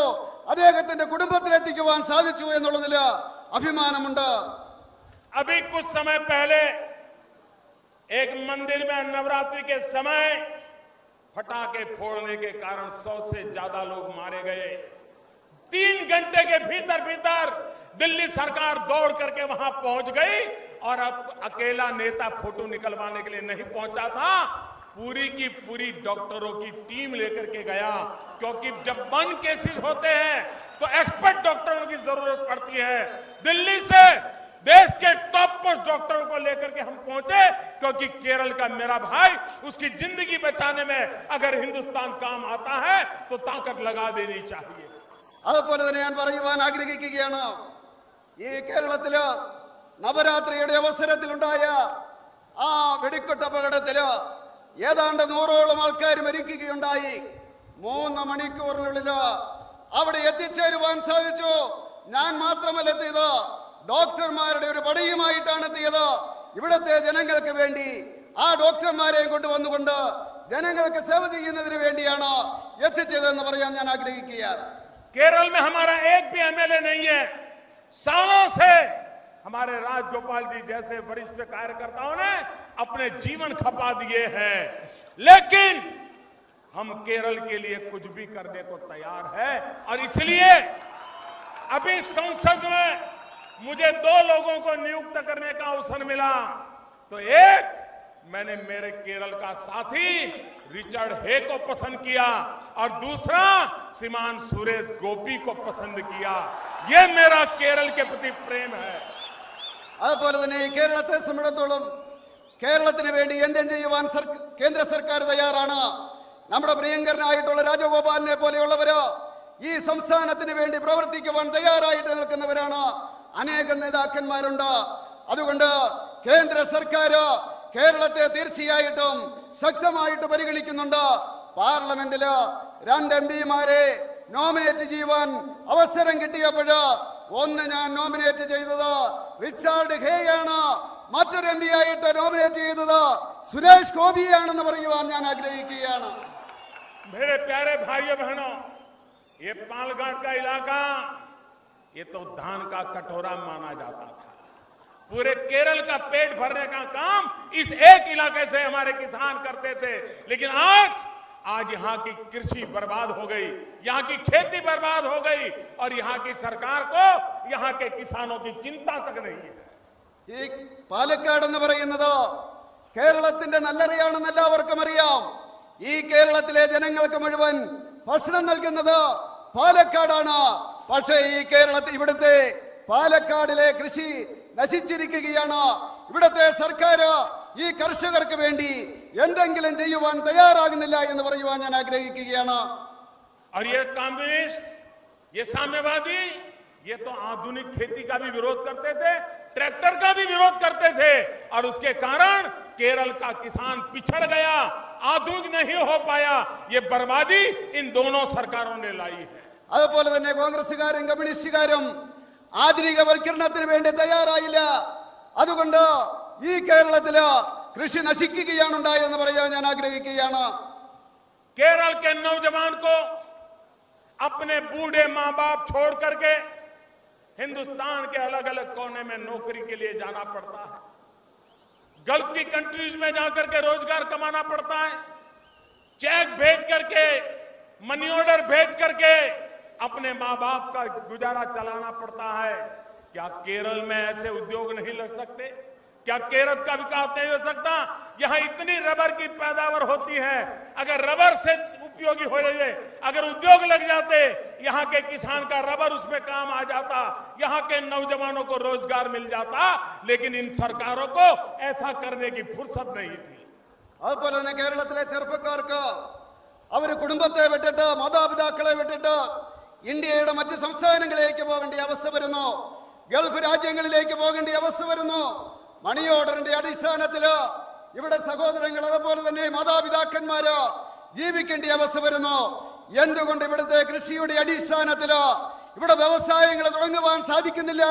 S2: അദ്ദേഹത്തിന്റെ കുടുംബത്തിൽ എത്തിക്കുവാൻ സാധിച്ചു എന്നുള്ളതിൽ അഭിമാനമുണ്ട്.
S1: अभी कुछ समय पहले एक मंदिर में नवरात्रि के समय फटाके फोड़ने के कारण 100 से ज्यादा लोग मारे गए। 3 घंटे के भीतर भीतर दिल्ली सरकार दौड़ करके वहां पहुंच गई, और अब अकेला नेता फोटो निकलवाने के लिए नहीं पहुंचा था, पूरी की पूरी डॉक्टरों की टीम लेकर के गया। क्योंकि जब 1 केसेस होते हैं तो एक्सपर्ट डॉक्टरों की जरूरत पड़ती है। दिल्ली से देश के टॉप मोस्ट डॉक्टरों को लेकर के हम पहुंचे, क्योंकि केरल का मेरा भाई, उसकी जिंदगी बचाने में अगर हिंदुस्तान काम आता है तो ताकत लगा देनी चाहिए।
S2: അതുപോലെ തന്നെ ഞാൻ പറയുവാൻ ആഗ്രഹിക്കുകയാണ്, ഈ കേരളത്തില് നവരാത്രിയുടെ അവസരത്തിലുണ്ടായ ആ വെടിക്കെട്ട് അപകടത്തില് ഏതാണ്ട് 100ഓളം ആൾക്കാർ മരിക്കുകയുണ്ടായി. 3 മണിക്കൂറിനുള്ളിൽ അവിടെ എത്തിച്ചേരുവാൻ സാധിച്ചു. ഞാൻ മാത്രമല്ല എത്തിയത്, ഡോക്ടർമാരുടെ ഒരു പടയുമായിട്ടാണ് എത്തിയത്. ഇവിടുത്തെ ജനങ്ങൾക്ക് വേണ്ടി ആ ഡോക്ടർമാരെയും കൊണ്ടുവന്നുകൊണ്ട് ജനങ്ങൾക്ക് സേവ ചെയ്യുന്നതിന് വേണ്ടിയാണ് എത്തിച്ചതെന്ന് പറയാൻ ഞാൻ ആഗ്രഹിക്കുകയാണ്.
S1: केरल में हमारा एक भी एमएलए नहीं है। सालों से हमारे राजगोपाल जी जैसे वरिष्ठ कार्यकर्ताओं ने अपने जीवन खपा दिए हैं, लेकिन हम केरल के लिए कुछ भी करने को तैयार है। और इसलिए अभी संसद में मुझे 2 लोगों को नियुक्त करने का अवसर मिला। तो एक, मैंने मेरे केरल का साथी रिचर्ड हे को पसंद किया, और दूसरा श्रीमान सुरेश गोपी को पसंद किया। यह मेरा केरल के प्रति प्रेम है।
S2: അതുപോലെ തന്നെ ഈ കേരളത്തെ സംബന്ധിച്ചിടത്തോളം കേരളത്തിന് വേണ്ടി എന്തും ചെയ്യുവാൻ കേന്ദ്ര സർക്കാർ തയ്യാറാണ്. നമ്മുടെ പ്രിയങ്കരനായിട്ടുള്ള രാജഗോപാലിനെ പോലെയുള്ളവര് ഈ സംസ്ഥാനത്തിന് വേണ്ടി പ്രവർത്തിക്കുവാൻ തയ്യാറായിട്ട് നിൽക്കുന്നവരാണ്. അനേകം നേതാക്കന്മാരുണ്ട്. അതുകൊണ്ട് കേന്ദ്ര സർക്കാർ കേരളത്തെ തീർച്ചയായിട്ടും ശക്തമായിട്ട് പരിഗണിക്കുന്നുണ്ട്. പാർലമെന്റില് 2 എംപിമാരെ നോമിനേറ്റ് ചെയ്യുവാൻ അവസരം കിട്ടിയപ്പോഴ് ഒന്ന് ഞാൻ നോമിനേറ്റ് ചെയ്തത് റിച്ചാർഡ് ഹേയാണ്, മറ്റൊരു എം പി ആയിട്ട് നോമിനേറ്റ് ചെയ്തത് സുരേഷ് ഗോപിയാണെന്ന് പറയുവാൻ ഞാൻ ആഗ്രഹിക്കുകയാണ്.
S1: मेरे प्यारे भाइयों बहनों, ये पालघाट का इलाका ये तो धान का कटोरा माना जाता था. पूरे केरल का पेट भरने का काम इस एक इलाके से हमारे किसान करते थे. लेकिन आज यहाँ की कृषि बर्बाद हो गई, यहाँ की खेती बर्बाद हो गई और यहाँ की सरकार को यहाँ के किसानों की चिंता तक नहीं है.
S2: ഈ പാലക്കാട് എന്ന് പറയുന്നത് കേരളത്തിന്റെ നല്ലറിയാണെന്ന് എല്ലാവർക്കും അറിയാം. ഈ കേരളത്തിലെ ജനങ്ങൾക്ക് മുഴുവൻ ഭക്ഷണം നൽകുന്നത് പാലക്കാടാണ്. പക്ഷേ ഈ ഇവിടുത്തെ പാലക്കാടിലെ കൃഷി നശിച്ചിരിക്കുകയാണ്. ഇവിടുത്തെ സർക്കാർ ഈ കർഷകർക്ക് വേണ്ടി എന്തെങ്കിലും ചെയ്യുവാൻ തയ്യാറാകുന്നില്ല എന്ന് പറയുവാൻ ഞാൻ ആഗ്രഹിക്കുകയാണ്.
S1: और ये कम्युनिस्ट, ये साम्यवादी, ये तो आधुनिक खेती का भी विरोध करते थे, ट्रैक्टर का भी विरोध करते थे और उसके कारण केरल का किसान पिछड़ गया, आधुनिक नहीं हो पाया. ये बर्बादी इन दोनों सरकारों ने लाई है.
S2: അതുപോലെ തന്നെ കോൺഗ്രസുകാരും കമ്മ്യൂണിസ്റ്റുകാരും ആധുനികവൽക്കരണത്തിന് വേണ്ടി തയ്യാറായില്ല. അതുകൊണ്ട് ഈ കേരളത്തില് കൃഷി നശിക്കുകയാണ് ഉണ്ടായെന്ന് പറയാൻ ഞാൻ ആഗ്രഹിക്കുകയാണ്.
S1: केरल के नौजवान को अपने बूढ़े माँ बाप छोड़ करके हिंदुस्तान के अलग अलग कोने में नौकरी के लिए जाना पड़ता है. गल्फ की कंट्रीज में जाकर के रोजगार कमाना पड़ता है. चेक भेज करके, मनी ऑर्डर भेज करके अपने माँ बाप का गुजारा चलाना पड़ता है. क्या केरल में ऐसे उद्योग नहीं लग सकते? क्या केरल का विकास नहीं हो सकता? यहां इतनी रबर की पैदावार होती है. अगर रबर से उपयोगी हो रही है, अगर उद्योग लग जाते, यहां के किसान का रबर उसमें काम आ जाता, यहां के नौजवानों को रोजगार मिल जाता. लेकिन इन सरकारों को ऐसा करने की फुर्सत नहीं थी.
S2: അതുപോലെ തന്നെ കേരളത്തിലെ ചെറുപ്പക്കാർക്ക് അവര് കുടുംബത്തെ വിട്ടിട്ട്, മാതാപിതാക്കളെ വിട്ടിട്ട് ഇന്ത്യയുടെ മറ്റ് സംസ്ഥാനങ്ങളിലേക്ക് പോകേണ്ട അവസ്ഥ വരുന്നു. ഗൾഫ് രാജ്യങ്ങളിലേക്ക് പോകേണ്ട അവസ്ഥ വരുന്നു. മണി ഓർഡറിന്റെ അടിസ്ഥാനത്തില് ഇവിടെ സഹോദരങ്ങൾ അതുപോലെ തന്നെ മാതാപിതാക്കന്മാര് ജീവിക്കേണ്ട അവസ്ഥ വരുന്നു. എന്തുകൊണ്ട് ഇവിടുത്തെ കൃഷിയുടെ അടിസ്ഥാനത്തില് ഇവിടെ വ്യവസായങ്ങൾ തുടങ്ങുവാൻ സാധിക്കുന്നില്ല?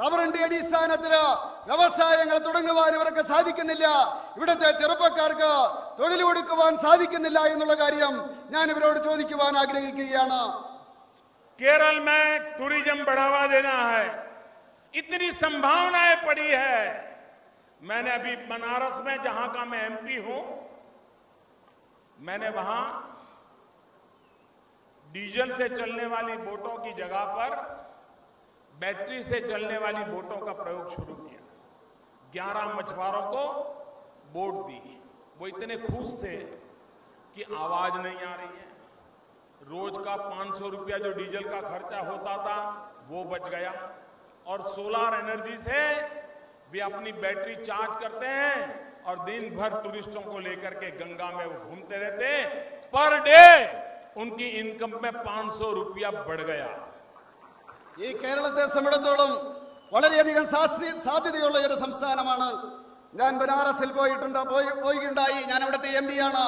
S2: റബ്ബറിന്റെ അടിസ്ഥാനത്തില് വ്യവസായങ്ങൾ തുടങ്ങുവാൻ ഇവർക്ക് സാധിക്കുന്നില്ല. ഇവിടുത്തെ ചെറുപ്പക്കാർക്ക് തൊഴിൽ കൊടുക്കുവാൻ സാധിക്കുന്നില്ല എന്നുള്ള കാര്യം ഞാൻ ഇവരോട് ചോദിക്കുവാൻ ആഗ്രഹിക്കുകയാണ്.
S1: केरल में टूरिज्म बढ़ावा देना है, इतनी संभावनाएं पड़ी है. मैंने अभी बनारस में, जहां का मैं एमपी हूं, मैंने वहां डीजल से चलने वाली बोटों की जगह पर बैटरी से चलने वाली बोटों का प्रयोग शुरू किया. 11 मछुआरों को बोट दी. वो इतने खुश थे कि आवाज नहीं आ रही है. रोज का 500 रुपया जो डीजल का खर्चा होता था वो बच गया और सोलर एनर्जी से वे अपनी बैटरी चार्ज करते हैं और दिन भर टूरिस्टों को लेकर के गंगा में वो घूमते रहते हैं. पर डे उनकी इनकम में 500 रुपया बढ़ गया.
S2: ഈ കേരളത്തെ സംബന്ധിച്ചിടത്തോളം വളരെയധികം സാധ്യതയുള്ള ഒരു സംസ്ഥാനമാണ്. ഞാൻ ബനാറസിൽ പോയിട്ടുണ്ടായി. ഞാൻ അവിടുത്തെ എംപി ആണ്.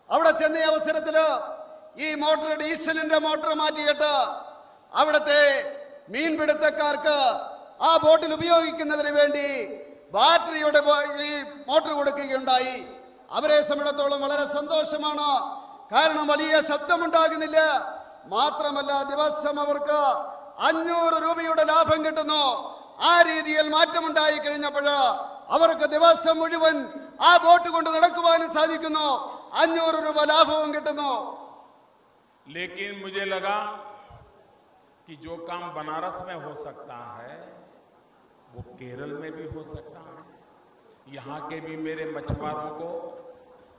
S2: അവിടെ ചെന്ന അവസരത്തില് ഈ മോട്ടോർ, ഡീസലിന്റെ മോട്ടോർ മാറ്റിയിട്ട് അവിടുത്തെ മീൻപിടുത്തക്കാർക്ക് ആ ബോട്ടിൽ ഉപയോഗിക്കുന്നതിന് വേണ്ടി ബാറ്ററിയുടെ ഈ മോട്ടോർ കൊടുക്കുകയുണ്ടായി. അവരെ സംബന്ധിച്ചിടത്തോളം വളരെ സന്തോഷമാണ്. കാരണം വലിയ ശബ്ദമുണ്ടാകുന്നില്ല. മാത്രമല്ല ദിവസം അവർക്ക് 500 രൂപയുടെ ലാഭം കിട്ടുന്നു. ആ രീതിയിൽ മാറ്റമുണ്ടായി കഴിഞ്ഞപ്പോൾ അവർക്ക് ദിവസം മുഴുവൻ ആ ബോട്ട് കൊണ്ട് നടക്കുവാനും സാധിക്കുന്നു. 500 രൂപ ലാഭവും കിട്ടുന്നു.
S1: लेकिन मुझे लगा कि जो काम बनारस में हो सकता है वो केरल में भी हो सकता है. यहाँ के भी मेरे मछुआरों को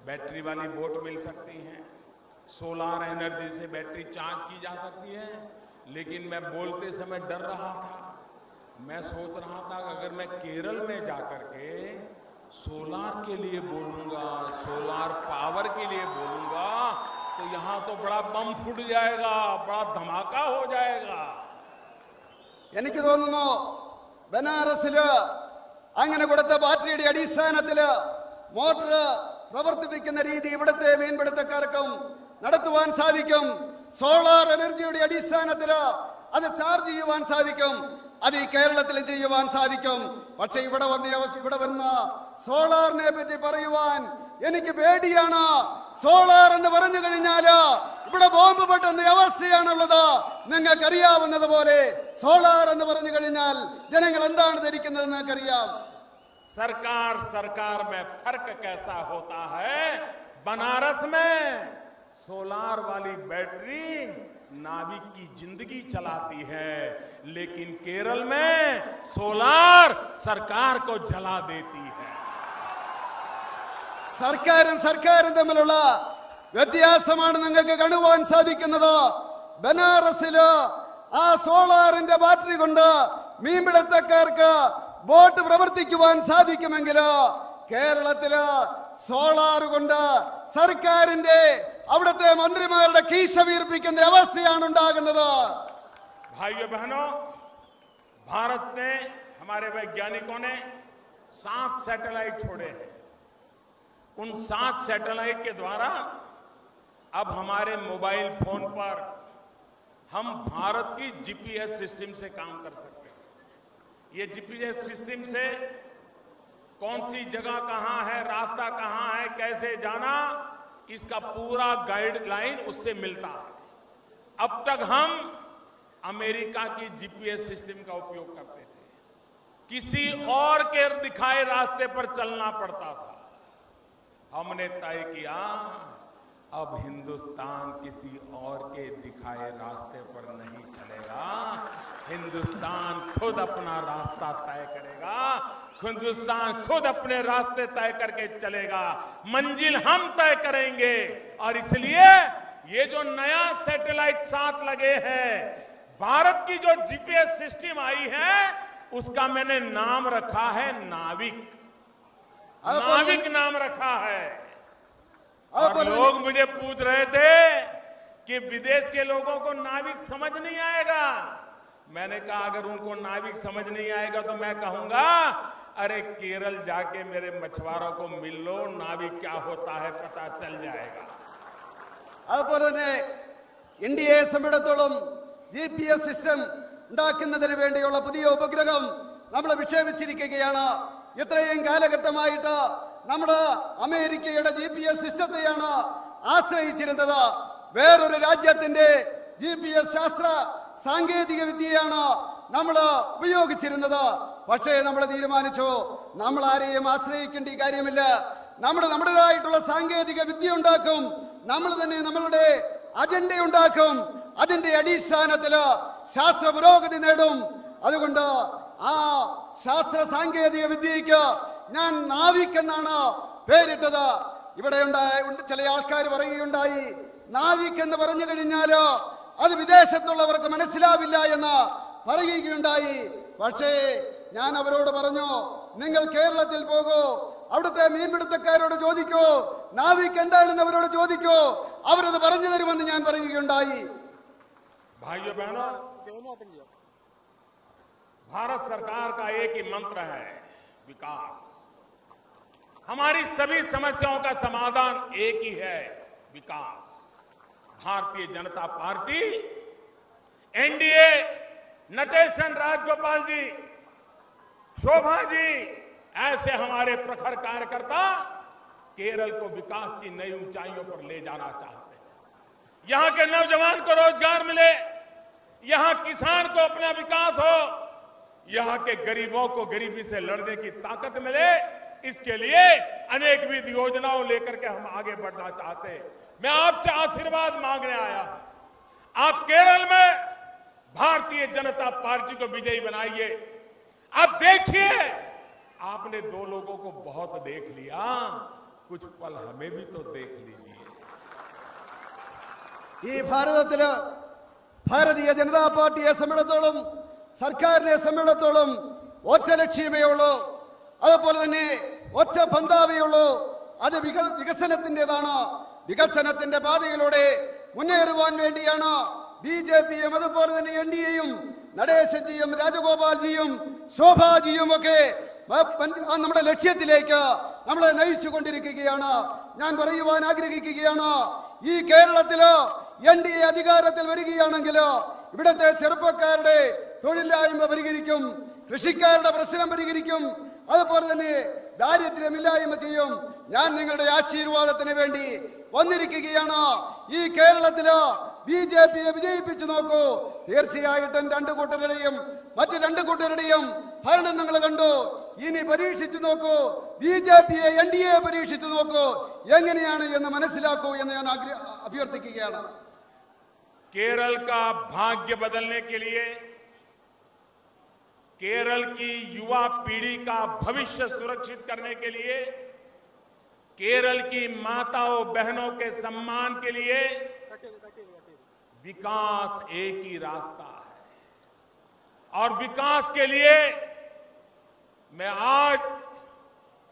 S1: बैटरी वाली बोट मिल सकती है, सोलर एनर्जी से बैटरी चार्ज की जा सकती है. लेकिन मैं बोलते समय डर रहा था मैं सोच रहा था कि अगर मैं केरल में जाकर के सोलार के लिए बोलूंगा, सोलार पावर के लिए बोलूंगा, तो यहां तो बड़ा बम फूट जाएगा, बड़ा धमाका हो जाएगा।
S2: എനിക്ക് തോന്നുന്നു ബനാറസില് അങ്ങനെ കൊടുത്ത ബാറ്ററിയുടെ അടിസ്ഥാനത്തില് മോട്ടോർ പ്രവർത്തിപ്പിക്കുന്ന രീതി ഇവിടുത്തെ മീൻപിടുത്തക്കാർക്കും നടത്തുവാൻ സാധിക്കും. സോളാർ എനർജിയുടെ അടിസ്ഥാനത്തില് അത് ചാർജ് ചെയ്യുവാൻ സാധിക്കും. അത് ഈ കേരളത്തിൽ ചെയ്യുവാൻ സാധിക്കും. പക്ഷെ ഇവിടെ വരുന്ന സോളാറിനെ പറ്റി പറയുവാൻ എനിക്ക് പേടിയാണ്. സോളാർ എന്ന് പറഞ്ഞു കഴിഞ്ഞാല് ഇവിടെ ബോംബ് പൊട്ടുന്ന അവസ്ഥയാണുള്ളത്. നിങ്ങൾക്കറിയാവുന്നതുപോലെ സോളാർ എന്ന് പറഞ്ഞു കഴിഞ്ഞാൽ ജനങ്ങൾ എന്താണ് ധരിക്കുന്നത് നിങ്ങൾക്കറിയാം.
S1: सरकार में फर्क कैसा होता है? बनारस में सोलार वाली बैटरी नाविक की जिंदगी चलाती है, लेकिन केरल में सोलार सरकार को जला देती है.
S2: സർക്കാരും തമ്മിലുള്ള വ്യത്യാസമാണ് നിങ്ങൾക്ക് കാണുവാൻ സാധിക്കുന്നത്. ബനാറസില് ആ സോളാറിന്റെ ബാറ്ററി കൊണ്ട് മീൻപിടുത്തക്കാർക്ക് ബോട്ട് പ്രവർത്തിക്കുവാൻ സാധിക്കുമെങ്കിൽ കേരളത്തില് സോളാർ കൊണ്ട് സർക്കാരിന്റെ അവിടുത്തെ മന്ത്രിമാരുടെ കീശ വീർപ്പിക്കുന്ന അവസ്ഥയാണ് ഉണ്ടാകുന്നത്.
S1: भाइयों बहनों, भारत ने, हमारे वैज्ञानिकों ने 7 सैटेलाइट छोड़े हैं. उन 7 सैटेलाइट के द्वारा अब हमारे मोबाइल फोन पर हम भारत की जीपीएस सिस्टम से काम कर सकते हैं. ये जीपीएस सिस्टम से कौन सी जगह कहां है, रास्ता कहां है, कैसे जाना, इसका पूरा गाइडलाइन उससे मिलता है. अब तक हम अमेरिका की जीपीएस सिस्टम का उपयोग करते थे, किसी और के दिखाए रास्ते पर चलना पड़ता था. हमने तय किया अब हिंदुस्तान किसी और के दिखाए रास्ते पर नहीं चलेगा. हिंदुस्तान खुद अपना रास्ता तय करेगा, हिंदुस्तान खुद अपने रास्ते तय करके चलेगा. मंजिल हम तय करेंगे. और इसलिए ये जो नया सैटेलाइट 7 लगे हैं, भारत की जो जीपीएस सिस्टम आई है, उसका मैंने नाम रखा है नाविक. नाविक नाम रखा है. और लोग मुझे पूछ रहे थे कि विदेश के लोगों को नाविक समझ नहीं आएगा. मैंने कहा अगर उनको नाविक समझ नहीं आएगा तो मैं कहूंगा अरे केरल जाके मेरे मछुआरों को मिल लो, नाविक क्या होता है पता चल जाएगा.
S2: അതുപോലെ തന്നെ ഇന്ത്യയെ സംബന്ധിച്ചിടത്തോളം GPS സിസ്റ്റം ഉണ്ടാക്കുന്നതിന് വേണ്ടിയുള്ള പുതിയ ഉപഗ്രഹം നമ്മൾ വിക്ഷേപിച്ചിരിക്കുകയാണ്. ഇത്രയും കാലഘട്ടമായിട്ട് നമ്മുടെ അമേരിക്കയുടെ GPS സിസ്റ്റത്തെയാണ് ആശ്രയിച്ചിരുന്നത്. വേറൊരു രാജ്യത്തിന്റെ GPS ശാസ്ത്ര സാങ്കേതിക വിദ്യയാണ് നമ്മൾ ഉപയോഗിച്ചിരുന്നത്. പക്ഷേ നമ്മൾ തീരുമാനിച്ചു നമ്മൾ ആരെയും ആശ്രയിക്കേണ്ട കാര്യമില്ല. നമ്മുടേതായിട്ടുള്ള സാങ്കേതിക വിദ്യ ഉണ്ടാക്കും, നമ്മൾ തന്നെ നമ്മളുടെ അജണ്ട ഉണ്ടാക്കും. അതിന്റെ അടിസ്ഥാനത്തില് ശാസ്ത്ര പുരോഗതി നേടും. അതുകൊണ്ട് ആ ശാസ്ത്ര സാങ്കേതിക വിദ്യയ്ക്ക് ഞാൻ നാവിക് എന്നാണ് പേരിട്ടത്. ഇവിടെ ചില ആൾക്കാർ പറയുകയുണ്ടായി നാവിക് എന്ന് പറഞ്ഞു കഴിഞ്ഞാല് അത് വിദേശത്തുള്ളവർക്ക് മനസ്സിലാവില്ല എന്ന് പറയുകയുണ്ടായി. പക്ഷേ ഞാൻ അവരോട് പറഞ്ഞു നിങ്ങൾ കേരളത്തിൽ പോകൂ, അവിടുത്തെ മീൻപിടുത്തക്കാരോട് ചോദിക്കൂ, നാവിക് എന്താണെന്ന് അവരോട് ചോദിക്കൂ, അവരത് പറഞ്ഞു തരുമെന്ന് ഞാൻ പറയുകയുണ്ടായി.
S1: भाइयों बहनों, भारत सरकार का एक ही मंत्र है विकास. हमारी सभी समस्याओं का समाधान एक ही है विकास. भारतीय जनता पार्टी, एनडीए, नटेशन राजगोपाल जी, शोभा जी, ऐसे हमारे प्रखर कार्यकर्ता केरल को विकास की नई ऊंचाइयों पर ले जाना चाहते हैं. यहां के नौजवान को रोजगार मिले, यहां किसान को अपना विकास हो, यहां के गरीबों को गरीबी से लड़ने की ताकत मिले. इसके लिए अनेकविध योजनाओं लेकर के हम आगे बढ़ना चाहते हैं. मैं आपसे आशीर्वाद मांगने आया हूं. आप केरल में भारतीय जनता पार्टी को विजयी बनाइए. आप देखिए, आपने 2 लोगों को बहुत देख लिया, कुछ पल हमें भी तो देख लीजिए.
S2: ഈ ഭാരതത്തില് ഭാരതീയ ജനതാ പാർട്ടിയെ സംബന്ധിച്ചിടത്തോളം സർക്കാരിനെ സംബന്ധിച്ചിടത്തോളം ഒറ്റ ലക്ഷ്യമേ ഉള്ളൂ, അതുപോലെ തന്നെ ഒറ്റ പന്താവേ ഉള്ളൂ. അത് വികസനത്തിൻ്റെതാണ്. വികസനത്തിന്റെ പാതയിലൂടെ മുന്നേറുവാൻ വേണ്ടിയാണ് ബിജെപിയും അതുപോലെ തന്നെ NDAയും നടേശൻജിയും രാജഗോപാൽജിയും ശോഭാജിയും ഒക്കെ നമ്മുടെ ലക്ഷ്യത്തിലേക്ക് നമ്മളെ നയിച്ചു കൊണ്ടിരിക്കുകയാണ്. ഞാൻ പറയുവാൻ ആഗ്രഹിക്കുകയാണ്, ഈ കേരളത്തില് NDA അധികാരത്തിൽ വരികയാണെങ്കിൽ ഇവിടുത്തെ ചെറുപ്പക്കാരുടെ തൊഴിലില്ലായ്മ പരിഹരിക്കും, കൃഷിക്കാരുടെ പ്രശ്നം പരിഹരിക്കും, അതുപോലെ തന്നെ ദാരിദ്ര്യമില്ലായ്മ ചെയ്യും. ഞാൻ നിങ്ങളുടെ ആശീർവാദത്തിന് വേണ്ടി വന്നിരിക്കുകയാണ്. ഈ കേരളത്തില് ബിജെപിയെ വിജയിപ്പിച്ചു നോക്കൂ. തീർച്ചയായിട്ടും മറ്റു രണ്ടു കൂട്ടരുടെയും ഭരണം നിങ്ങൾ കണ്ടു. ഇനി പരീക്ഷിച്ചു നോക്കൂ, ബിജെപിയെ NDA പരീക്ഷിച്ചു നോക്കൂ, എങ്ങനെയാണ് എന്ന് മനസ്സിലാക്കൂ എന്ന് ഞാൻ അഭ്യർത്ഥിക്കുകയാണ്.
S1: केरल का भाग्य बदलने के लिए, केरल की युवा पीढ़ी का भविष्य सुरक्षित करने के लिए, केरल की माताओं बहनों के सम्मान के लिए विकास एक ही रास्ता है। और विकास के लिए मैं आज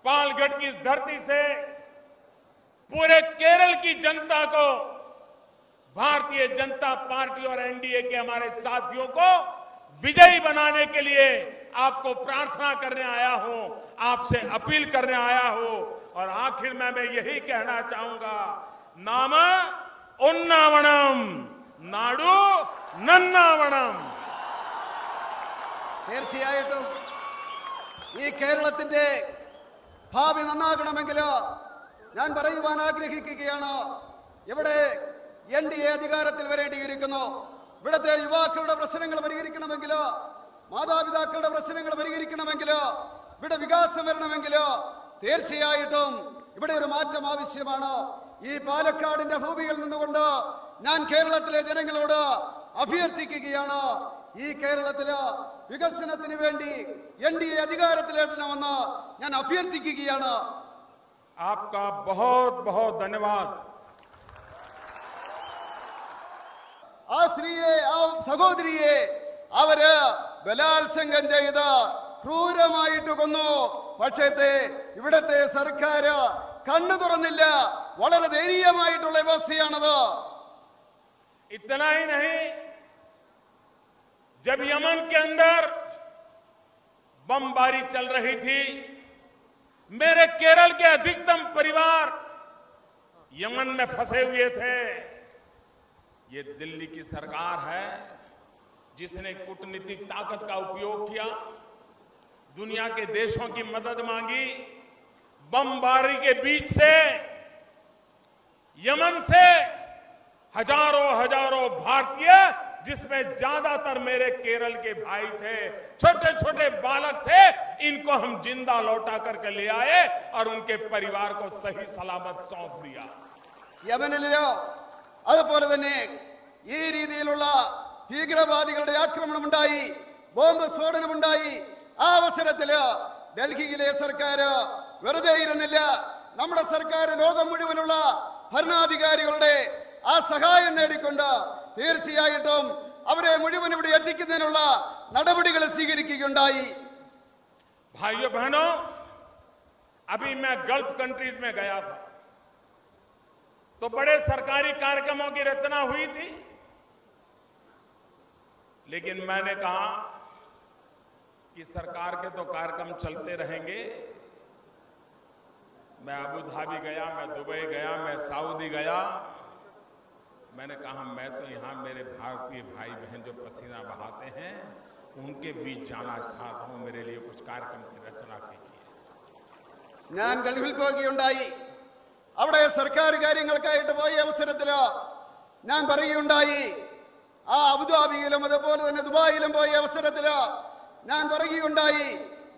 S1: पालगढ़ की इस धरती से पूरे केरल की जनता को, भारतीय जनता पार्टी और NDA के हमारे साथियों को विजयी बनाने के लिए आपको प्रार्थना करने आया हूं, आपसे अपील करने आया हूं। और आखिर में मैं यही कहना चाहूंगा, नाम उन्नावणम नाडु नन्नावणम।
S2: തീർച്ചയായിട്ടും ഈ കേരളത്തിന്റെ ഭാവി നന്നാകണമെങ്കിൽ ഞാൻ പറയുവാൻ ആഗ്രഹിക്കുകയാണ്, ഇവിടെ NDA അധികാരത്തിൽ വരേണ്ടിയിരിക്കുന്നു. ഇവിടുത്തെ യുവാക്കളുടെ പ്രശ്നങ്ങൾ പരിഹരിക്കണമെങ്കിൽ, മാതാപിതാക്കളുടെ പ്രശ്നങ്ങൾ പരിഹരിക്കണമെങ്കിൽ, ഇവിടെ വികാസം വരണമെങ്കിൽ തീർച്ചയായിട്ടും ഇവിടെ ഒരു മാറ്റം ആവശ്യമാണ്. ഈ പാലക്കാടിന്റെ ഭൂമിയിൽ നിന്നുകൊണ്ട് ഞാൻ കേരളത്തിലെ ജനങ്ങളോട് അഭ്യർത്ഥിക്കുകയാണ്, ഈ കേരളത്തില് വികസനത്തിന് വേണ്ടി NDA അധികാരത്തിലേറ്റണമെന്ന് ഞാൻ അഭ്യർത്ഥിക്കുകയാണ്.
S1: आपका बहुत बहुत धन्यवाद।
S2: ആ സ്ത്രീയെ, ആ സഹോദരിയെ അവര് ബലാത്സംഗം ചെയ്ത് ക്രൂരമായിട്ട് കൊന്നു. പക്ഷേ ഇവിടത്തെ സർക്കാർ കണ്ണു തുറന്നില്ല. വളരെ ദയനീയമായിട്ടുള്ള അവസ്ഥയാണത്.
S1: इतना ही नहीं, जब यमन के अंदर बमबारी चल रही थी, मेरे केरल के अधिकतम परिवार यमन में फंसे हुए थे। ये दिल्ली की सरकार है जिसने कूटनीतिक ताकत का उपयोग किया, दुनिया के देशों की मदद मांगी। बमबारी के बीच से यमन से हजारों हजारों भारतीय, जिसमें ज्यादातर मेरे केरल के भाई थे, छोटे छोटे बालक थे, इनको हम जिंदा लौटा करके ले आए और उनके परिवार को सही सलामत सौंप दिया।
S2: യമനിലോ അതുപോലെ തന്നെ ഈ രീതിയിലുള്ള ഭീകരവാദികളുടെ ആക്രമണമുണ്ടായി, ബോംബ് സ്ഫോടനമുണ്ടായി. ആ അവസരത്തില് ഡൽഹിയിലെ സർക്കാർ വെറുതെ ഇരുന്നില്ല. നമ്മുടെ സർക്കാർ ലോകം മുഴുവനുള്ള ഭരണാധികാരികളുടെ ആ സഹായം നേടിക്കൊണ്ട് തീർച്ചയായിട്ടും അവരെ മുഴുവൻ ഇവിടെ എത്തിക്കുന്നതിനുള്ള നടപടികൾ സ്വീകരിക്കുകയുണ്ടായി.
S1: भाइयों बहनों, अभी मैं गल्फ कंट्रीज में गया था तो बड़े सरकारी कार्यक्रमों की रचना हुई थी, लेकिन मैंने कहा कि सरकार के तो कार्यक्रम चलते रहेंगे। मैं अबू धाबी गया, मैं दुबई गया, मैं सऊदी गया। मैंने कहा मैं तो यहाँ मेरे भारतीय भाई बहन जो पसीना बहाते हैं उनके बीच जाना चाहता हूं, मेरे लिए कुछ कार्यक्रम की रचना कीजिए।
S2: ഞാൻ ഗൾഫിൽ പോവുകയുണ്ടായി. അവിടെ സർക്കാർ കാര്യങ്ങൾക്കായിട്ട് പോയ അവസരത്തില് ഞാൻ പറയുകയുണ്ടായി, ആ അബുദാബിയിലും അതുപോലെ തന്നെ ദുബായിലും പോയ അവസരത്തില് ഞാൻ പറയുകയുണ്ടായി,